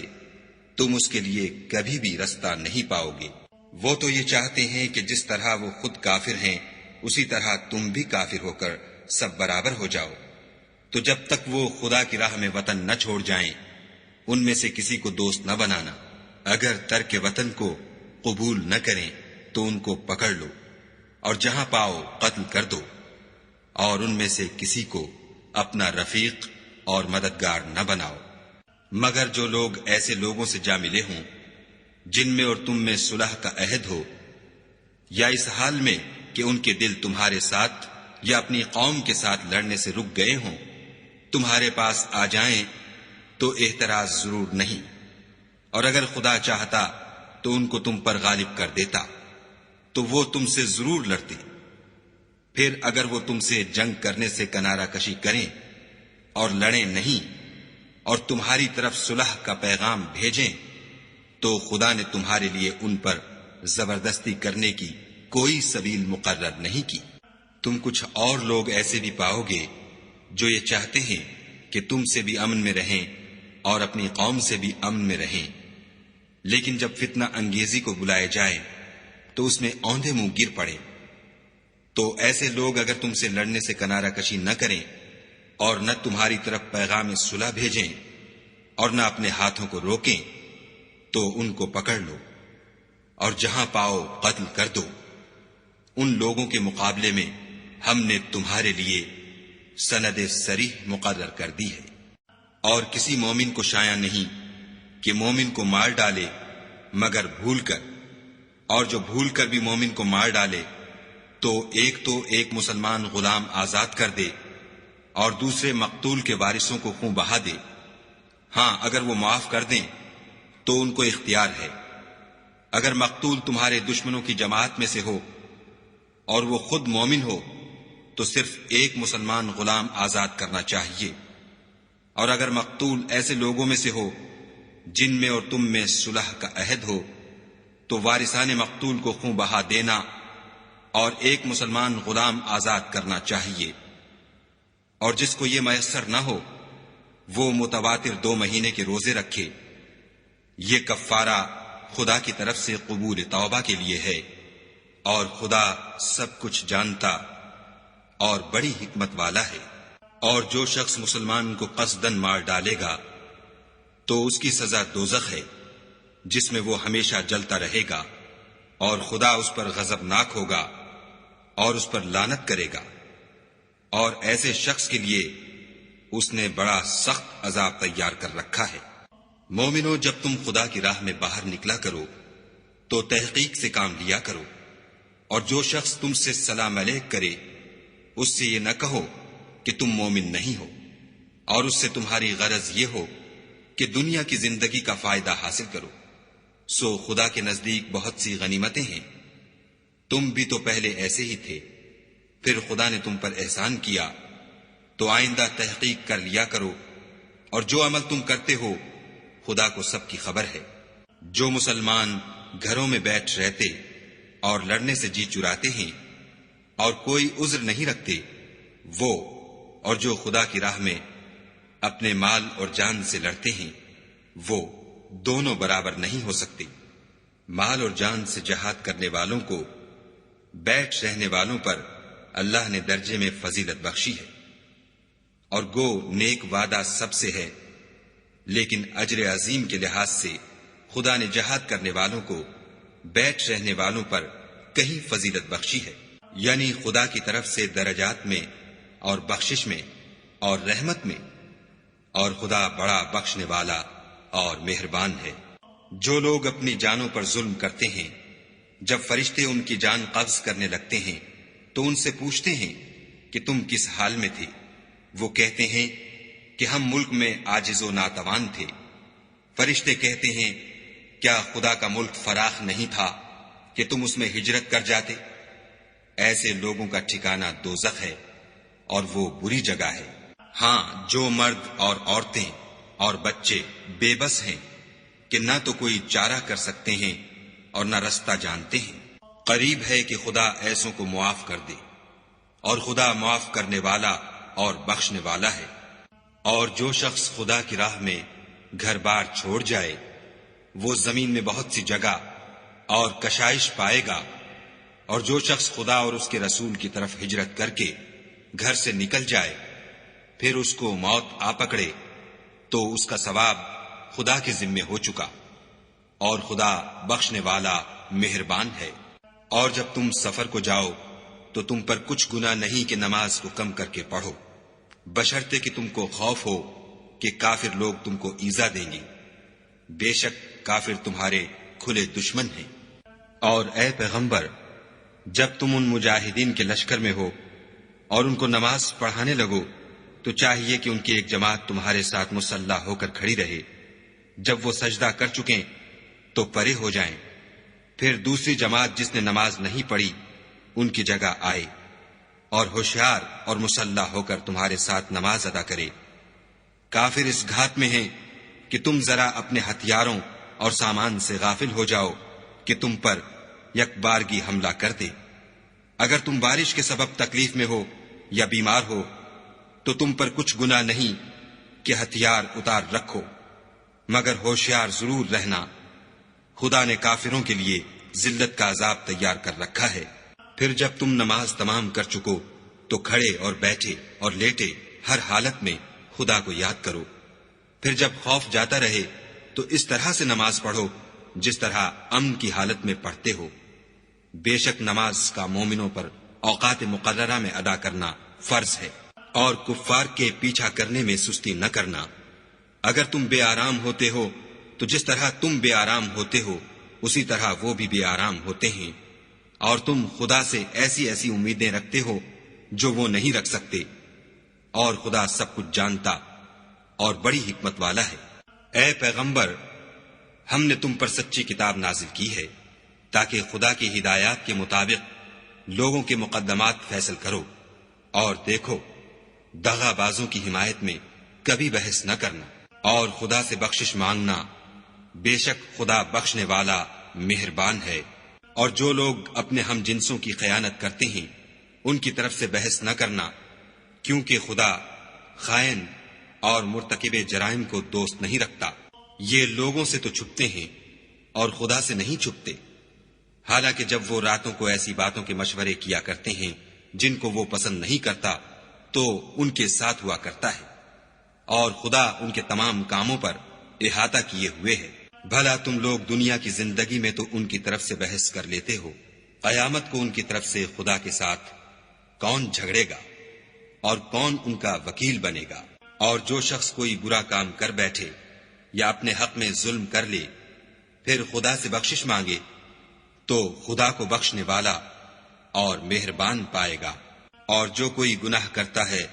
B: تم اس کے لیے کبھی بھی رستہ نہیں پاؤ گے؟ وہ تو یہ چاہتے ہیں کہ جس طرح وہ خود کافر ہیں اسی طرح تم بھی کافر ہو کر سب برابر ہو جاؤ۔ تو جب تک وہ خدا کی راہ میں وطن نہ چھوڑ جائیں ان میں سے کسی کو دوست نہ بنانا۔ اگر ترک وطن کو قبول نہ کریں تو ان کو پکڑ لو، اور جہاں پاؤ قتل کر دو، اور ان میں سے کسی کو اپنا رفیق اور مددگار نہ بناؤ، مگر جو لوگ ایسے لوگوں سے جا ملے ہوں جن میں اور تم میں صلح کا عہد ہو، یا اس حال میں کہ ان کے دل تمہارے ساتھ یا اپنی قوم کے ساتھ لڑنے سے رک گئے ہوں، تمہارے پاس آ جائیں تو اعتراض ضرور نہیں، اور اگر خدا چاہتا تو ان کو تم پر غالب کر دیتا تو وہ تم سے ضرور لڑتے۔ پھر اگر وہ تم سے جنگ کرنے سے کنارہ کشی کریں اور لڑیں نہیں اور تمہاری طرف صلح کا پیغام بھیجیں تو خدا نے تمہارے لیے ان پر زبردستی کرنے کی کوئی سبیل مقرر نہیں کی۔ تم کچھ اور لوگ ایسے بھی پاؤ گے جو یہ چاہتے ہیں کہ تم سے بھی امن میں رہیں اور اپنی قوم سے بھی امن میں رہیں، لیکن جب فتنہ انگیزی کو بلائے جائے تو اس میں اوندھے منہ گر پڑے۔ تو ایسے لوگ اگر تم سے لڑنے سے کنارہ کشی نہ کریں اور نہ تمہاری طرف پیغام صلح بھیجیں اور نہ اپنے ہاتھوں کو روکیں تو ان کو پکڑ لو، اور جہاں پاؤ قتل کر دو۔ ان لوگوں کے مقابلے میں ہم نے تمہارے لیے سند صریح مقرر کر دی ہے، اور کسی مومن کو شایع نہیں کہ مومن کو مار ڈالے مگر بھول کر، اور جو بھول کر بھی مومن کو مار ڈالے تو ایک مسلمان غلام آزاد کر دے اور دوسرے مقتول کے وارثوں کو خون بہا دے۔ ہاں اگر وہ معاف کر دیں تو ان کو اختیار ہے۔ اگر مقتول تمہارے دشمنوں کی جماعت میں سے ہو اور وہ خود مومن ہو تو صرف ایک مسلمان غلام آزاد کرنا چاہیے، اور اگر مقتول ایسے لوگوں میں سے ہو جن میں اور تم میں صلح کا عہد ہو تو وارثان مقتول کو خوں بہا دینا اور ایک مسلمان غلام آزاد کرنا چاہیے، اور جس کو یہ میسر نہ ہو وہ متواتر 2 مہینے کے روزے رکھے۔ یہ کفارہ خدا کی طرف سے قبول توبہ کے لیے ہے، اور خدا سب کچھ جانتا اور بڑی حکمت والا ہے۔ اور جو شخص مسلمان کو قصدن مار ڈالے گا تو اس کی سزا دوزخ ہے، جس میں وہ ہمیشہ جلتا رہے گا، اور خدا اس پر غضبناک ہوگا اور اس پر لعنت کرے گا، اور ایسے شخص کے لیے اس نے بڑا سخت عذاب تیار کر رکھا ہے۔ مومنو، جب تم خدا کی راہ میں باہر نکلا کرو تو تحقیق سے کام لیا کرو، اور جو شخص تم سے سلام علیک کرے اس سے یہ نہ کہو کہ تم مومن نہیں ہو، اور اس سے تمہاری غرض یہ ہو کہ دنیا کی زندگی کا فائدہ حاصل کرو۔ سو خدا کے نزدیک بہت سی غنیمتیں ہیں، تم بھی تو پہلے ایسے ہی تھے، پھر خدا نے تم پر احسان کیا، تو آئندہ تحقیق کر لیا کرو، اور جو عمل تم کرتے ہو خدا کو سب کی خبر ہے۔ جو مسلمان گھروں میں بیٹھ رہتے اور لڑنے سے جی چراتے ہیں اور کوئی عذر نہیں رکھتے، وہ اور جو خدا کی راہ میں اپنے مال اور جان سے لڑتے ہیں وہ دونوں برابر نہیں ہو سکتے۔ مال اور جان سے جہاد کرنے والوں کو بیٹھ رہنے والوں پر اللہ نے درجے میں فضیلت بخشی ہے، اور گو نیک وعدہ سب سے ہے، لیکن اجر عظیم کے لحاظ سے خدا نے جہاد کرنے والوں کو بیٹھ رہنے والوں پر کہیں فضیلت بخشی ہے، یعنی خدا کی طرف سے درجات میں اور بخشش میں اور رحمت میں، اور خدا بڑا بخشنے والا اور مہربان ہے۔ جو لوگ اپنی جانوں پر ظلم کرتے ہیں، جب فرشتے ان کی جان قبض کرنے لگتے ہیں تو ان سے پوچھتے ہیں کہ تم کس حال میں تھے؟ وہ کہتے ہیں کہ ہم ملک میں عاجز و ناتوان تھے۔ فرشتے کہتے ہیں کیا خدا کا ملک فراخ نہیں تھا کہ تم اس میں ہجرت کر جاتے؟ ایسے لوگوں کا ٹھکانہ دوزخ ہے، اور وہ بری جگہ ہے۔ ہاں، جو مرد اور عورتیں اور بچے بے بس ہیں کہ نہ تو کوئی چارہ کر سکتے ہیں اور نہ رستہ جانتے ہیں، قریب ہے کہ خدا ایسوں کو معاف کر دے، اور خدا معاف کرنے والا اور بخشنے والا ہے۔ اور جو شخص خدا کی راہ میں گھر بار چھوڑ جائے وہ زمین میں بہت سی جگہ اور کشائش پائے گا، اور جو شخص خدا اور اس کے رسول کی طرف ہجرت کر کے گھر سے نکل جائے پھر اس کو موت آ پکڑے تو اس کا ثواب خدا کے ذمے ہو چکا، اور خدا بخشنے والا مہربان ہے۔ اور جب تم سفر کو جاؤ تو تم پر کچھ گناہ نہیں کہ نماز کو کم کر کے پڑھو، بشرطے کہ تم کو خوف ہو کہ کافر لوگ تم کو ایذا دیں گے، بے شک کافر تمہارے کھلے دشمن ہیں۔ اور اے پیغمبر، جب تم ان مجاہدین کے لشکر میں ہو اور ان کو نماز پڑھانے لگو تو چاہیے کہ ان کی ایک جماعت تمہارے ساتھ مسلح ہو کر کھڑی رہے، جب وہ سجدہ کر چکیں تو پرے ہو جائیں، پھر دوسری جماعت جس نے نماز نہیں پڑھی ان کی جگہ آئے، اور ہوشیار اور مسلح ہو کر تمہارے ساتھ نماز ادا کرے۔ کافر اس گھات میں ہیں کہ تم ذرا اپنے ہتھیاروں اور سامان سے غافل ہو جاؤ کہ تم پر یک بارگی حملہ کر دے۔ اگر تم بارش کے سبب تکلیف میں ہو یا بیمار ہو تو تم پر کچھ گناہ نہیں کہ ہتھیار اتار رکھو، مگر ہوشیار ضرور رہنا، خدا نے کافروں کے لیے ذلت کا عذاب تیار کر رکھا ہے۔ پھر جب تم نماز تمام کر چکو تو کھڑے اور بیٹھے اور لیٹے ہر حالت میں خدا کو یاد کرو، پھر جب خوف جاتا رہے تو اس طرح سے نماز پڑھو جس طرح امن کی حالت میں پڑھتے ہو۔ بے شک نماز کا مومنوں پر اوقات مقررہ میں ادا کرنا فرض ہے، اور کفار کے پیچھا کرنے میں سستی نہ کرنا۔ اگر تم بے آرام ہوتے ہو تو جس طرح تم بے آرام ہوتے ہو اسی طرح وہ بھی بے آرام ہوتے ہیں، اور تم خدا سے ایسی ایسی امیدیں رکھتے ہو جو وہ نہیں رکھ سکتے، اور خدا سب کچھ جانتا اور بڑی حکمت والا ہے۔ اے پیغمبر، ہم نے تم پر سچی کتاب نازل کی ہے تاکہ خدا کی ہدایات کے مطابق لوگوں کے مقدمات فیصل کرو، اور دیکھو، دغا بازوں کی حمایت میں کبھی بحث نہ کرنا، اور خدا سے بخشش مانگنا، بے شک خدا بخشنے والا مہربان ہے۔ اور جو لوگ اپنے ہم جنسوں کی خیانت کرتے ہیں ان کی طرف سے بحث نہ کرنا، کیونکہ خدا خائن اور مرتکب جرائم کو دوست نہیں رکھتا۔ یہ لوگوں سے تو چھپتے ہیں اور خدا سے نہیں چھپتے، حالانکہ جب وہ راتوں کو ایسی باتوں کے مشورے کیا کرتے ہیں جن کو وہ پسند نہیں کرتا تو ان کے ساتھ ہوا کرتا ہے، اور خدا ان کے تمام کاموں پر احاطہ کیے ہوئے ہے۔ بھلا تم لوگ دنیا کی زندگی میں تو ان کی طرف سے بحث کر لیتے ہو، قیامت کو ان کی طرف سے خدا کے ساتھ کون جھگڑے گا اور کون ان کا وکیل بنے گا؟ اور جو شخص کوئی برا کام کر بیٹھے یا اپنے حق میں ظلم کر لے پھر خدا سے بخشش مانگے تو خدا کو بخشنے والا اور مہربان پائے گا۔ اور جو کوئی گناہ کرتا ہے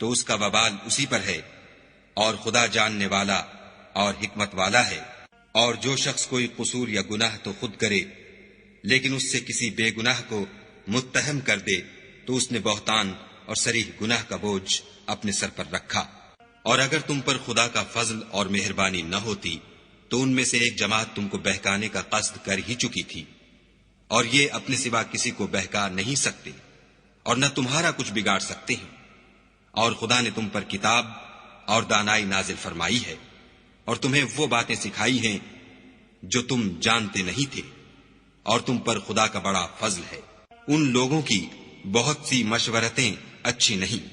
B: تو اس کا وبال اسی پر ہے، اور خدا جاننے والا اور حکمت والا ہے۔ اور جو شخص کوئی قصور یا گناہ تو خود کرے لیکن اس سے کسی بے گناہ کو متہم کر دے تو اس نے بہتان اور صریح گناہ کا بوجھ اپنے سر پر رکھا۔ اور اگر تم پر خدا کا فضل اور مہربانی نہ ہوتی تو ان میں سے ایک جماعت تم کو بہکانے کا قصد کر ہی چکی تھی، اور یہ اپنے سوا کسی کو بہکا نہیں سکتے اور نہ تمہارا کچھ بگاڑ سکتے ہیں۔ اور خدا نے تم پر کتاب اور دانائی نازل فرمائی ہے اور تمہیں وہ باتیں سکھائی ہیں جو تم جانتے نہیں تھے، اور تم پر خدا کا بڑا فضل ہے۔ ان لوگوں کی بہت سی مشورتیں اچھی نہیں،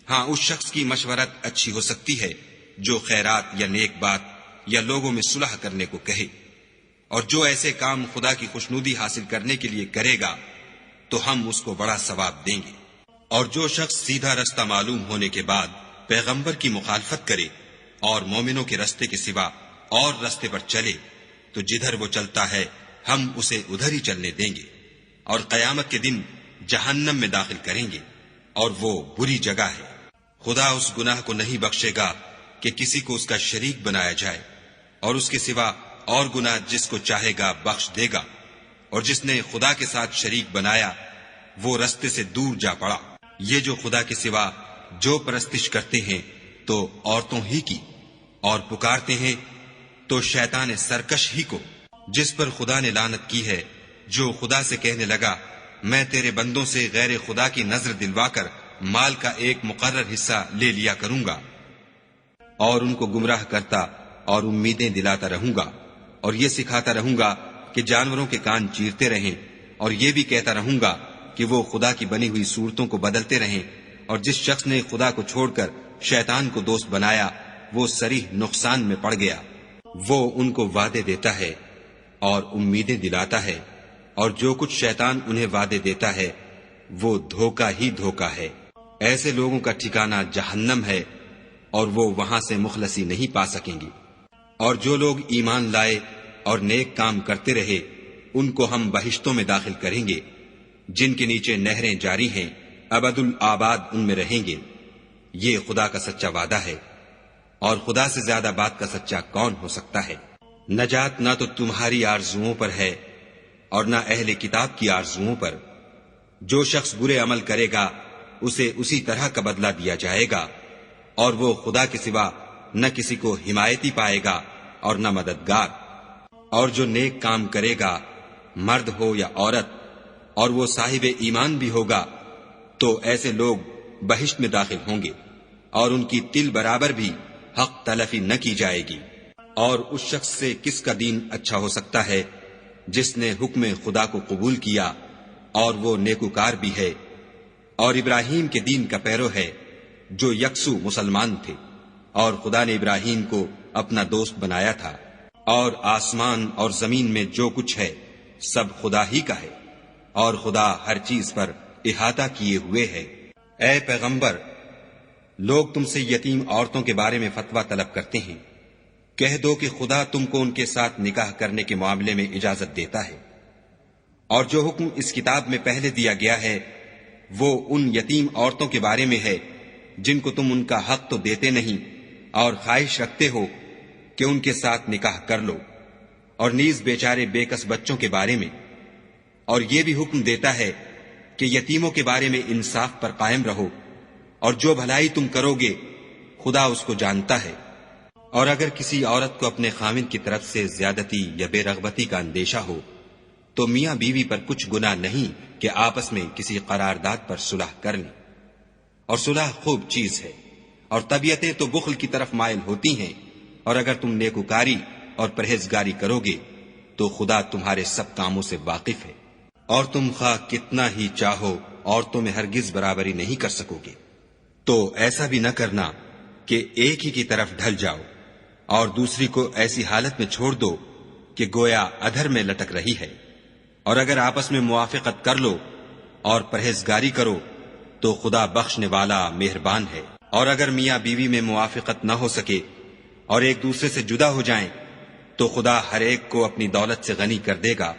B: ہاں اس شخص کی مشورت اچھی ہو سکتی ہے جو خیرات یا نیک بات یا لوگوں میں صلح کرنے کو کہے، اور جو ایسے کام خدا کی خوشنودی حاصل کرنے کے لیے کرے گا تو ہم اس کو بڑا ثواب دیں گے۔ اور جو شخص سیدھا رستہ معلوم ہونے کے بعد پیغمبر کی مخالفت کرے اور مومنوں کے رستے کے سوا اور رستے پر چلے تو جدھر وہ چلتا ہے ہم اسے ادھر ہی چلنے دیں گے، اور قیامت کے دن جہنم میں داخل کریں گے، اور وہ بری جگہ ہے۔ خدا اس گناہ کو نہیں بخشے گا کہ کسی کو اس کا شریک بنایا جائے، اور اس کے سوا اور گناہ جس کو چاہے گا بخش دے گا، اور جس نے خدا کے ساتھ شریک بنایا وہ رستے سے دور جا پڑا۔ یہ جو خدا کے سوا جو پرستش کرتے ہیں تو عورتوں ہی کی، اور پکارتے ہیں تو شیطان سرکش ہی کو، جس پر خدا نے لعنت کی ہے، جو خدا سے کہنے لگا میں تیرے بندوں سے غیر خدا کی نظر دلوا کر مال کا ایک مقرر حصہ لے لیا کروں گا، اور ان کو گمراہ کرتا اور امیدیں دلاتا رہوں گا، اور یہ سکھاتا رہوں گا کہ جانوروں کے کان چیرتے رہیں، اور یہ بھی کہتا رہوں گا کہ وہ خدا کی بنی ہوئی صورتوں کو بدلتے رہیں، اور جس شخص نے خدا کو چھوڑ کر شیطان کو دوست بنایا وہ صریح نقصان میں پڑ گیا۔ وہ ان کو وعدے دیتا ہے اور امیدیں دلاتا ہے، اور جو کچھ شیطان انہیں وعدے دیتا ہے وہ دھوکہ ہی دھوکہ ہے۔ ایسے لوگوں کا ٹھکانہ جہنم ہے، اور وہ وہاں سے مخلصی نہیں پا سکیں گے۔ اور جو لوگ ایمان لائے اور نیک کام کرتے رہے ان کو ہم بہشتوں میں داخل کریں گے جن کے نیچے نہریں جاری ہیں، ابد الآباد ان میں رہیں گے۔ یہ خدا کا سچا وعدہ ہے، اور خدا سے زیادہ بات کا سچا کون ہو سکتا ہے؟ نجات نہ تو تمہاری آرزوؤں پر ہے اور نہ اہل کتاب کی آرزوؤں پر۔ جو شخص برے عمل کرے گا اسے اسی طرح کا بدلہ دیا جائے گا، اور وہ خدا کے سوا نہ کسی کو حمایتی پائے گا اور نہ مددگار۔ اور جو نیک کام کرے گا مرد ہو یا عورت اور وہ صاحب ایمان بھی ہوگا تو ایسے لوگ بہشت میں داخل ہوں گے، اور ان کی تل برابر بھی حق تلفی نہ کی جائے گی۔ اور اس شخص سے کس کا دین اچھا ہو سکتا ہے جس نے حکم خدا کو قبول کیا اور وہ نیکوکار بھی ہے، اور ابراہیم کے دین کا پیرو ہے جو یکسو مسلمان تھے، اور خدا نے ابراہیم کو اپنا دوست بنایا تھا۔ اور آسمان اور زمین میں جو کچھ ہے سب خدا ہی کا ہے، اور خدا ہر چیز پر احاطہ کیے ہوئے ہے۔ اے پیغمبر، لوگ تم سے یتیم عورتوں کے بارے میں فتویٰ طلب کرتے ہیں، کہہ دو کہ خدا تم کو ان کے ساتھ نکاح کرنے کے معاملے میں اجازت دیتا ہے، اور جو حکم اس کتاب میں پہلے دیا گیا ہے وہ ان یتیم عورتوں کے بارے میں ہے جن کو تم ان کا حق تو دیتے نہیں اور خواہش رکھتے ہو کہ ان کے ساتھ نکاح کر لو، اور نیز بیچارے بے کس بچوں کے بارے میں۔ اور یہ بھی حکم دیتا ہے کہ یتیموں کے بارے میں انصاف پر قائم رہو، اور جو بھلائی تم کرو گے خدا اس کو جانتا ہے۔ اور اگر کسی عورت کو اپنے خاوند کی طرف سے زیادتی یا بے رغبتی کا اندیشہ ہو تو میاں بیوی پر کچھ گناہ نہیں کہ آپس میں کسی قرارداد پر صلح کر لیں، اور صلح خوب چیز ہے، اور طبیعتیں تو بخل کی طرف مائل ہوتی ہیں، اور اگر تم نیکوکاری اور پرہیزگاری کرو گے تو خدا تمہارے سب کاموں سے واقف ہے، اور تم خواہ کتنا ہی چاہو عورتوں میں ہرگز برابری نہیں کر سکو گے۔ تو ایسا بھی نہ کرنا کہ ایک ہی کی طرف ڈھل جاؤ اور دوسری کو ایسی حالت میں چھوڑ دو کہ گویا ادھر میں لٹک رہی ہے، اور اگر آپس میں موافقت کر لو اور پرہیزگاری کرو تو خدا بخشنے والا مہربان ہے۔ اور اگر میاں بیوی میں موافقت نہ ہو سکے اور ایک دوسرے سے جدا ہو جائیں تو خدا ہر ایک کو اپنی دولت سے غنی کر دے گا،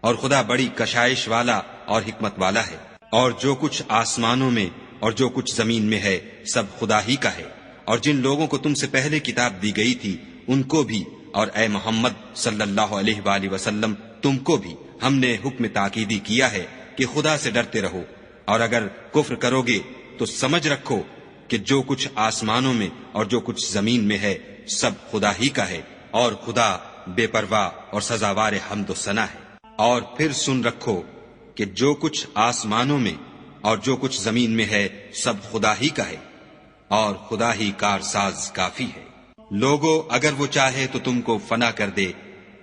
B: اور خدا بڑی کشائش والا اور حکمت والا ہے۔ اور جو کچھ آسمانوں میں اور جو کچھ زمین میں ہے سب خدا ہی کا ہے، اور جن لوگوں کو تم سے پہلے کتاب دی گئی تھی ان کو بھی، اور اے محمد صلی اللہ علیہ وآلہ وسلم تم کو بھی ہم نے حکم تاکیدی کیا ہے کہ خدا سے ڈرتے رہو، اور اگر کفر کرو گے تو سمجھ رکھو کہ جو کچھ آسمانوں میں اور جو کچھ زمین میں ہے سب خدا ہی کا ہے، اور خدا بے پرواہ اور سزاوار حمد و ثنا ہے۔ اور پھر سن رکھو کہ جو کچھ آسمانوں میں اور جو کچھ زمین میں ہے سب خدا ہی کا ہے، اور خدا ہی کارساز کافی ہے۔ لوگو اگر وہ چاہے تو تم کو فنا کر دے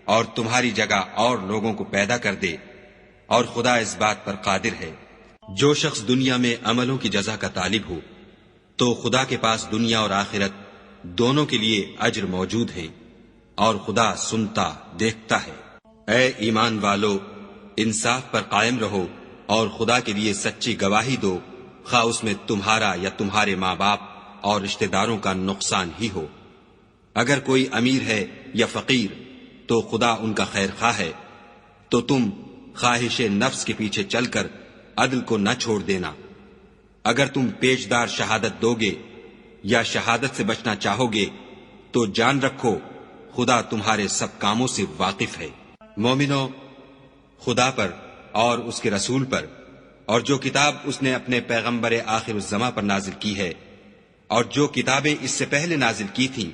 B: اور تمہاری جگہ اور لوگوں کو پیدا کر دے، اور خدا اس بات پر قادر ہے۔ جو شخص دنیا میں عملوں کی جزا کا طالب ہو تو خدا کے پاس دنیا اور آخرت دونوں کے لیے اجر موجود ہے، اور خدا سنتا دیکھتا ہے۔ اے ایمان والو، انصاف پر قائم رہو اور خدا کے لیے سچی گواہی دو، خواہ اس میں تمہارا یا تمہارے ماں باپ اور رشتہ داروں کا نقصان ہی ہو۔ اگر کوئی امیر ہے یا فقیر تو خدا ان کا خیر خواہ ہے، تو تم خواہش نفس کے پیچھے چل کر عدل کو نہ چھوڑ دینا۔ اگر تم پیشدار شہادت دو گے یا شہادت سے بچنا چاہو گے تو جان رکھو خدا تمہارے سب کاموں سے واقف ہے۔ مومنو، خدا پر اور اس کے رسول پر اور جو کتاب اس نے اپنے پیغمبر آخر الزماں پر نازل کی ہے اور جو کتابیں اس سے پہلے نازل کی تھیں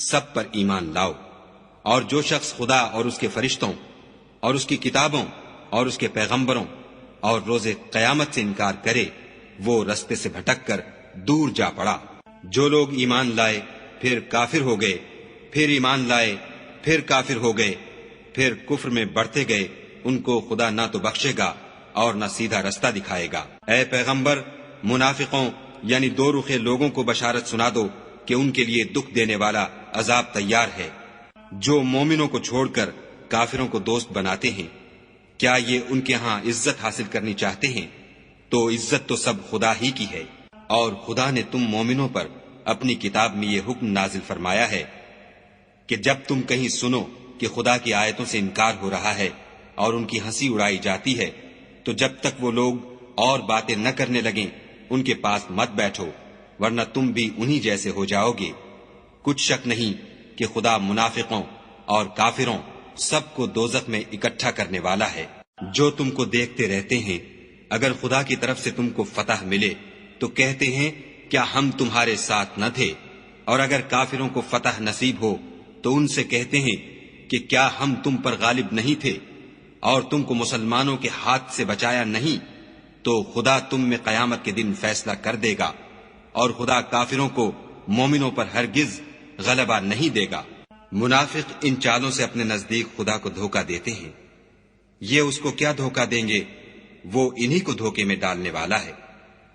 B: سب پر ایمان لاؤ۔ اور جو شخص خدا اور اس کے فرشتوں اور اس کی کتابوں اور اس کے پیغمبروں اور روز قیامت سے انکار کرے وہ رستے سے بھٹک کر دور جا پڑا۔ جو لوگ ایمان لائے پھر کافر ہو گئے، پھر ایمان لائے پھر کافر ہو گئے، پھر کفر میں بڑھتے گئے، ان کو خدا نہ تو بخشے گا اور نہ سیدھا رستہ دکھائے گا۔ اے پیغمبر، منافقوں یعنی دو رخے لوگوں کو بشارت سنا دو کہ ان کے لیے دکھ دینے والا عذاب تیار ہے۔ جو مومنوں کو چھوڑ کر کافروں کو دوست بناتے ہیں، کیا یہ ان کے ہاں عزت حاصل کرنی چاہتے ہیں؟ تو عزت تو سب خدا ہی کی ہے۔ اور خدا نے تم مومنوں پر اپنی کتاب میں یہ حکم نازل فرمایا ہے کہ جب تم کہیں سنو کہ خدا کی آیتوں سے انکار ہو رہا ہے اور ان کی ہنسی اڑائی جاتی ہے تو جب تک وہ لوگ اور باتیں نہ کرنے لگیں ان کے پاس مت بیٹھو، ورنہ تم بھی انہی جیسے ہو جاؤ گے۔ کچھ شک نہیں کہ خدا منافقوں اور کافروں سب کو دوزخ میں اکٹھا کرنے والا ہے۔ جو تم کو دیکھتے رہتے ہیں، اگر خدا کی طرف سے تم کو فتح ملے تو کہتے ہیں کیا ہم تمہارے ساتھ نہ تھے، اور اگر کافروں کو فتح نصیب ہو تو ان سے کہتے ہیں کہ کیا ہم تم پر غالب نہیں تھے اور تم کو مسلمانوں کے ہاتھ سے بچایا نہیں؟ تو خدا تم میں قیامت کے دن فیصلہ کر دے گا، اور خدا کافروں کو مومنوں پر ہرگز غلبہ نہیں دے گا۔ منافق ان چالوں سے اپنے نزدیک خدا کو دھوکہ دیتے ہیں، یہ اس کو کیا دھوکہ دیں گے، وہ انہی کو دھوکے میں ڈالنے والا ہے۔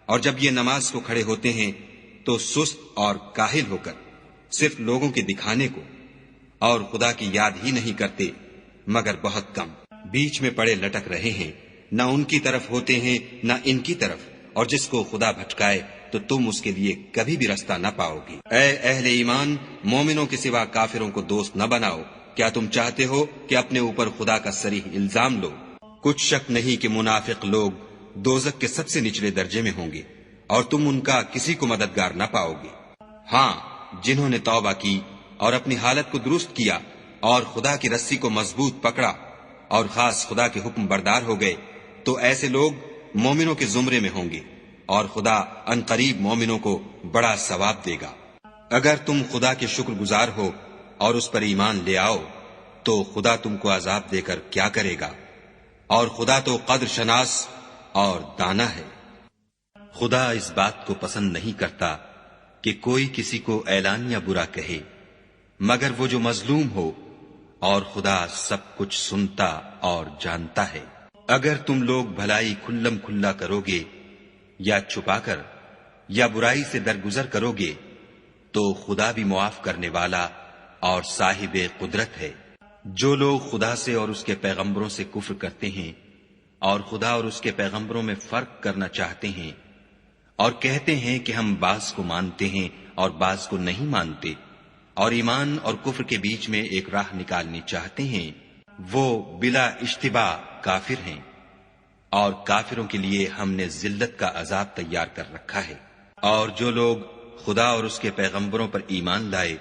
B: اور جب یہ نماز کو کھڑے ہوتے ہیں تو سست اور کاہل ہو کر صرف لوگوں کے دکھانے کو اور خدا کی یاد ہی نہیں کرتے مگر بہت کم، بیچ میں پڑے لٹک رہے ہیں، نہ ان کی طرف ہوتے ہیں نہ ان کی طرف، اور جس کو خدا بھٹکائے تو تم اس کے لیے کبھی بھی رستہ نہ پاؤ گی۔ اے اہل ایمان، مومنوں کے سوا کافروں کو دوست نہ بناؤ۔ کیا تم چاہتے ہو کہ اپنے اوپر خدا کا صریح الزام لو؟ کچھ شک نہیں کہ منافق لوگ دوزخ کے سب سے نچلے درجے میں ہوں گے اور تم ان کا کسی کو مددگار نہ پاؤ گے۔ ہاں، جنہوں نے توبہ کی اور اپنی حالت کو درست کیا اور خدا کی رسی کو مضبوط پکڑا اور خاص خدا کے حکم بردار ہو گئے، تو ایسے لوگ مومنوں کے زمرے میں ہوں گے اور خدا عنقریب مومنوں کو بڑا ثواب دے گا۔ اگر تم خدا کے شکر گزار ہو اور اس پر ایمان لے آؤ تو خدا تم کو عذاب دے کر کیا کرے گا، اور خدا تو قدر شناس اور دانا ہے۔ خدا اس بات کو پسند نہیں کرتا کہ کوئی کسی کو اعلانیہ برا کہے مگر وہ جو مظلوم ہو، اور خدا سب کچھ سنتا اور جانتا ہے۔ اگر تم لوگ بھلائی کھلم کھلا کرو گے یا چھپا کر یا برائی سے درگزر کرو گے تو خدا بھی معاف کرنے والا اور صاحب قدرت ہے۔ جو لوگ خدا سے اور اس کے پیغمبروں سے کفر کرتے ہیں اور خدا اور اس کے پیغمبروں میں فرق کرنا چاہتے ہیں اور کہتے ہیں کہ ہم بعض کو مانتے ہیں اور بعض کو نہیں مانتے، اور ایمان اور کفر کے بیچ میں ایک راہ نکالنی چاہتے ہیں، وہ بلا اشتباہ کافر ہیں، اور کافروں کے لیے ہم نے ذلت کا عذاب تیار کر رکھا ہے۔ اور جو لوگ خدا اور اس کے پیغمبروں پر ایمان لائے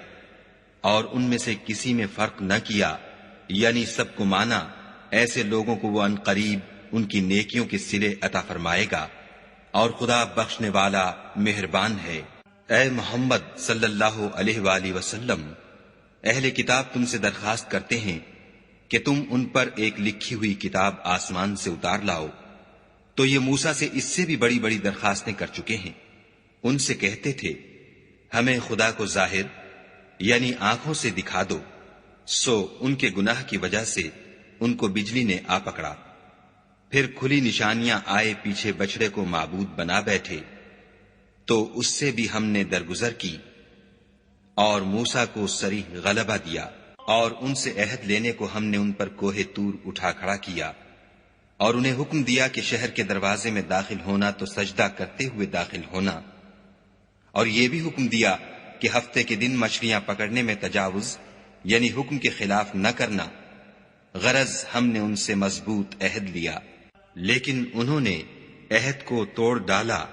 B: اور ان میں سے کسی میں فرق نہ کیا، یعنی سب کو مانا، ایسے لوگوں کو وہ عنقریب ان کی نیکیوں کے صلے عطا فرمائے گا، اور خدا بخشنے والا مہربان ہے۔ اے محمد صلی اللہ علیہ وآلہ وسلم، اہل کتاب تم سے درخواست کرتے ہیں کہ تم ان پر ایک لکھی ہوئی کتاب آسمان سے اتار لاؤ، تو یہ موسیٰ سے اس سے بھی بڑی بڑی درخواستیں کر چکے ہیں۔ ان سے کہتے تھے ہمیں خدا کو ظاہر یعنی آنکھوں سے دکھا دو، سو ان کے گناہ کی وجہ سے ان کو بجلی نے آ پکڑا، پھر کھلی نشانیاں آئے پیچھے بچڑے کو معبود بنا بیٹھے، تو اس سے بھی ہم نے درگزر کی اور موسیٰ کو صریح غلبہ دیا، اور ان سے عہد لینے کو ہم نے ان پر کوہ طور اٹھا کھڑا کیا، اور انہیں حکم دیا کہ شہر کے دروازے میں داخل ہونا تو سجدہ کرتے ہوئے داخل ہونا، اور یہ بھی حکم دیا کہ ہفتے کے دن مچھلیاں پکڑنے میں تجاوز یعنی حکم کے خلاف نہ کرنا، غرض ہم نے ان سے مضبوط عہد لیا، لیکن انہوں نے عہد کو توڑ ڈالا،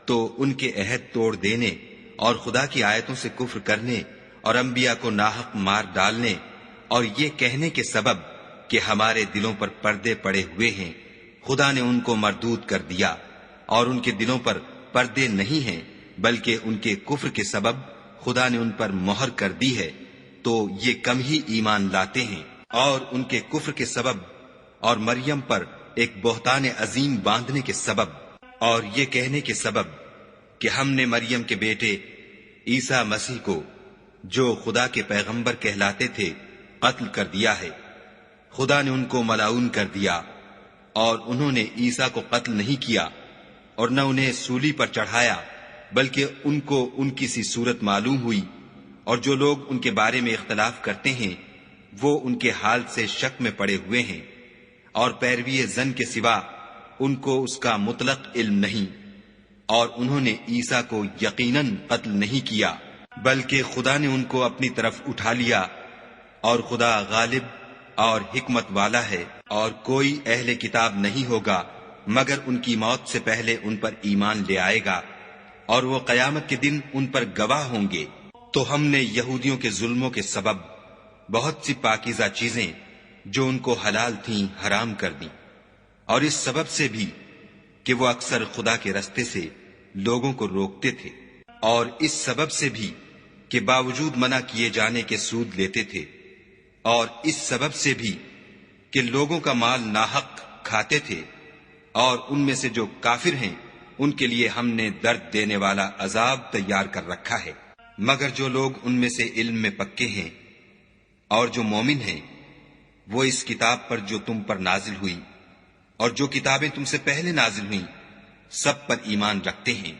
B: تو ان کے عہد توڑ دینے اور خدا کی آیتوں سے کفر کرنے اور انبیاء کو ناحق مار ڈالنے اور یہ کہنے کے سبب کہ ہمارے دلوں پر پردے پڑے ہوئے ہیں، خدا نے ان کو مردود کر دیا، اور ان کے دلوں پر پردے نہیں ہیں بلکہ ان کے کفر کے سبب خدا نے ان پر مہر کر دی ہے، تو یہ کم ہی ایمان لاتے ہیں۔ اور ان کے کفر کے سبب اور مریم پر ایک بہتان عظیم باندھنے کے سبب اور یہ کہنے کے سبب کہ ہم نے مریم کے بیٹے عیسیٰ مسیح کو جو خدا کے پیغمبر کہلاتے تھے قتل کر دیا ہے، خدا نے ان کو ملعون کر دیا، اور انہوں نے عیسیٰ کو قتل نہیں کیا اور نہ انہیں سولی پر چڑھایا، بلکہ ان کو ان کی سی صورت معلوم ہوئی، اور جو لوگ ان کے بارے میں اختلاف کرتے ہیں وہ ان کے حال سے شک میں پڑے ہوئے ہیں، اور پیروی زن کے سوا ان کو اس کا مطلق علم نہیں، اور انہوں نے عیسیٰ کو یقیناً قتل نہیں کیا بلکہ خدا نے ان کو اپنی طرف اٹھا لیا، اور خدا غالب اور حکمت والا ہے، اور کوئی اہل کتاب نہیں ہوگا مگر ان کی موت سے پہلے ان پر ایمان لے آئے گا، اور وہ قیامت کے دن ان پر گواہ ہوں گے۔ تو ہم نے یہودیوں کے ظلموں کے سبب بہت سی پاکیزہ چیزیں جو ان کو حلال تھیں حرام کر دیں، اور اس سبب سے بھی کہ وہ اکثر خدا کے رستے سے لوگوں کو روکتے تھے، اور اس سبب سے بھی کہ باوجود منع کیے جانے کے سود لیتے تھے، اور اس سبب سے بھی کہ لوگوں کا مال ناحق کھاتے تھے، اور ان میں سے جو کافر ہیں ان کے لیے ہم نے درد دینے والا عذاب تیار کر رکھا ہے۔ مگر جو لوگ ان میں سے علم میں پکے ہیں اور جو مومن ہیں، وہ اس کتاب پر جو تم پر نازل ہوئی اور جو کتابیں تم سے پہلے نازل ہوئیں سب پر ایمان رکھتے ہیں،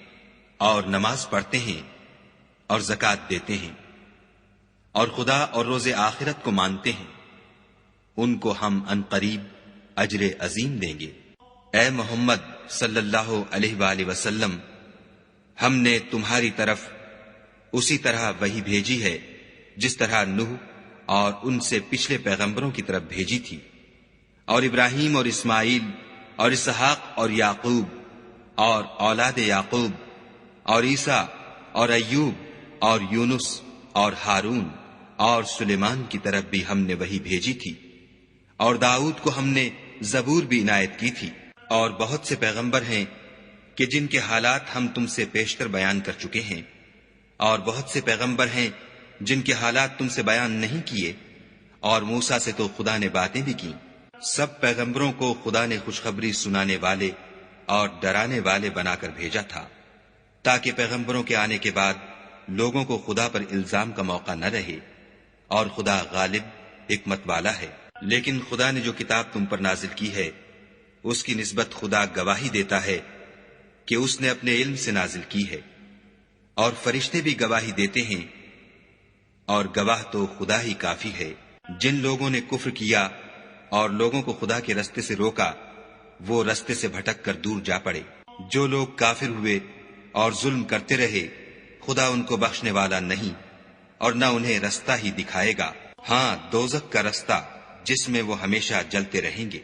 B: اور نماز پڑھتے ہیں اور زکوٰۃ دیتے ہیں، اور خدا اور روز آخرت کو مانتے ہیں، ان کو ہم عنقریب اجر عظیم دیں گے۔ اے محمد صلی اللہ علیہ وآلہ وسلم، ہم نے تمہاری طرف اسی طرح وحی بھیجی ہے جس طرح نوح اور ان سے پچھلے پیغمبروں کی طرف بھیجی تھی، اور ابراہیم اور اسماعیل اور اسحاق اور یعقوب اور اولاد یعقوب اور عیسیٰ اور ایوب اور یونس اور ہارون اور سلیمان کی طرف بھی ہم نے وحی بھیجی تھی، اور داؤد کو ہم نے زبور بھی عنایت کی تھی، اور بہت سے پیغمبر ہیں کہ جن کے حالات ہم تم سے پیشتر بیان کر چکے ہیں، اور بہت سے پیغمبر ہیں جن کے حالات تم سے بیان نہیں کیے، اور موسیٰ سے تو خدا نے باتیں بھی کی۔ سب پیغمبروں کو خدا نے خوشخبری سنانے والے اور ڈرانے والے بنا کر بھیجا تھا، تاکہ پیغمبروں کے آنے کے بعد لوگوں کو خدا پر الزام کا موقع نہ رہے، اور خدا غالب حکمت والا ہے۔ لیکن خدا نے جو کتاب تم پر نازل کی ہے اس کی نسبت خدا گواہی دیتا ہے کہ اس نے اپنے علم سے نازل کی ہے، اور فرشتے بھی گواہی دیتے ہیں، اور گواہ تو خدا ہی کافی ہے۔ جن لوگوں نے کفر کیا اور لوگوں کو خدا کے رستے سے روکا، وہ رستے سے بھٹک کر دور جا پڑے۔ جو لوگ کافر ہوئے اور ظلم کرتے رہے، خدا ان کو بخشنے والا نہیں اور نہ انہیں رستہ ہی دکھائے گا، ہاں دوزخ کا رستہ جس میں وہ ہمیشہ جلتے رہیں گے،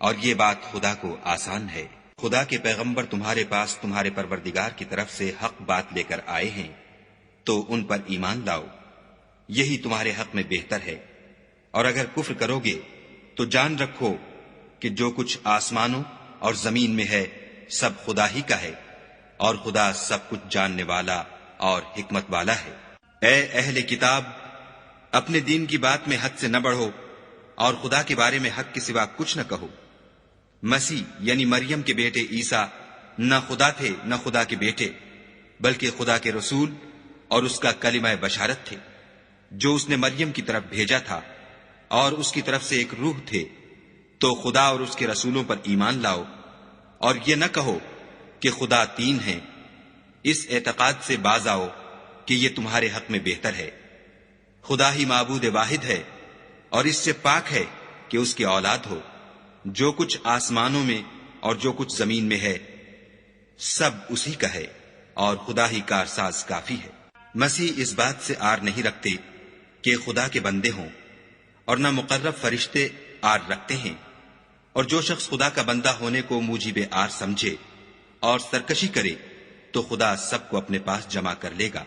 B: اور یہ بات خدا کو آسان ہے۔ خدا کے پیغمبر تمہارے پاس تمہارے پروردگار کی طرف سے حق بات لے کر آئے ہیں، تو ان پر ایمان لاؤ، یہی تمہارے حق میں بہتر ہے۔ اور اگر کفر کرو گے تو جان رکھو کہ جو کچھ آسمانوں اور زمین میں ہے سب خدا ہی کا ہے، اور خدا سب کچھ جاننے والا اور حکمت والا ہے۔ اے اہل کتاب، اپنے دین کی بات میں حد سے نہ بڑھو، اور خدا کے بارے میں حق کے سوا کچھ نہ کہو۔ مسیح یعنی مریم کے بیٹے عیسیٰ نہ خدا تھے نہ خدا کے بیٹے، بلکہ خدا کے رسول اور اس کا کلمہ بشارت تھے، جو اس نے مریم کی طرف بھیجا تھا، اور اس کی طرف سے ایک روح تھے۔ تو خدا اور اس کے رسولوں پر ایمان لاؤ، اور یہ نہ کہو کہ خدا تین ہیں۔ اس اعتقاد سے باز آؤ کہ یہ تمہارے حق میں بہتر ہے۔ خدا ہی معبود واحد ہے، اور اس سے پاک ہے کہ اس کی اولاد ہو۔ جو کچھ آسمانوں میں اور جو کچھ زمین میں ہے سب اسی کا ہے، اور خدا ہی کارساز کافی ہے۔ مسیح اس بات سے آر نہیں رکھتے کہ خدا کے بندے ہوں، اور نہ مقرب فرشتے آر رکھتے ہیں، اور جو شخص خدا کا بندہ ہونے کو موجب آر سمجھے اور سرکشی کرے تو خدا سب کو اپنے پاس جمع کر لے گا۔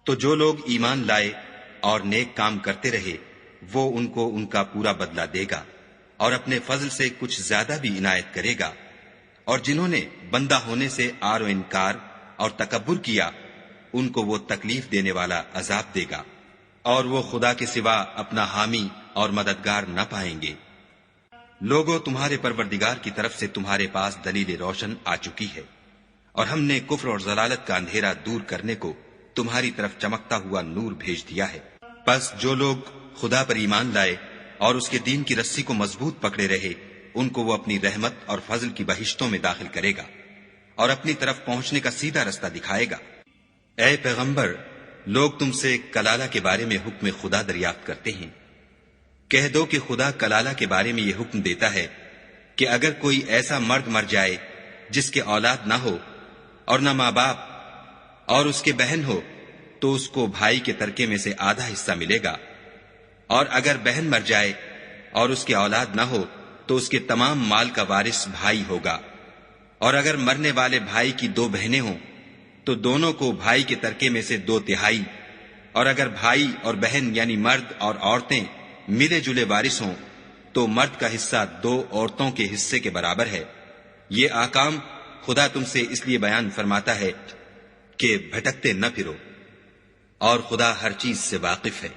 B: تو جو لوگ ایمان لائے اور نیک کام کرتے رہے، وہ ان کو ان کا پورا بدلہ دے گا، اور اپنے فضل سے کچھ زیادہ بھی عنایت کرے گا۔ اور جنہوں نے بندہ ہونے سے آر و انکار اور تکبر کیا، ان کو وہ تکلیف دینے والا عذاب دے گا، اور وہ خدا کے سوا اپنا حامی اور مددگار نہ پائیں گے۔ لوگوں، تمہارے پروردگار کی طرف سے تمہارے پاس دلیل روشن آ چکی ہے، اور ہم نے کفر اور ضلالت کا اندھیرا دور کرنے کو تمہاری طرف چمکتا ہوا نور بھیج دیا ہے۔ پس جو لوگ خدا پر ایمان لائے اور اس کے دین کی رسی کو مضبوط پکڑے رہے، ان کو وہ اپنی رحمت اور فضل کی بہشتوں میں داخل کرے گا، اور اپنی طرف پہنچنے کا سیدھا رستہ دکھائے گا۔ اے پیغمبر، لوگ تم سے کلالہ کے بارے میں حکم خدا دریافت کرتے ہیں۔ کہہ دو کہ خدا کلالہ کے بارے میں یہ حکم دیتا ہے کہ اگر کوئی ایسا مرد مر جائے جس کے اولاد نہ ہو اور نہ ماں باپ، اور اس کے بہن ہو، تو اس کو بھائی کے ترکے میں سے آدھا حصہ ملے گا، اور اگر بہن مر جائے اور اس کے اولاد نہ ہو تو اس کے تمام مال کا وارث بھائی ہوگا، اور اگر مرنے والے بھائی کی دو بہنیں ہوں تو دونوں کو بھائی کے ترکے میں سے 2/3، اور اگر بھائی اور بہن یعنی مرد اور عورتیں ملے جلے وارث ہوں تو مرد کا حصہ 2 عورتوں کے حصے کے برابر ہے۔ یہ احکام خدا تم سے اس لیے بیان فرماتا ہے کہ بھٹکتے نہ پھرو، اور خدا ہر چیز سے واقف ہے۔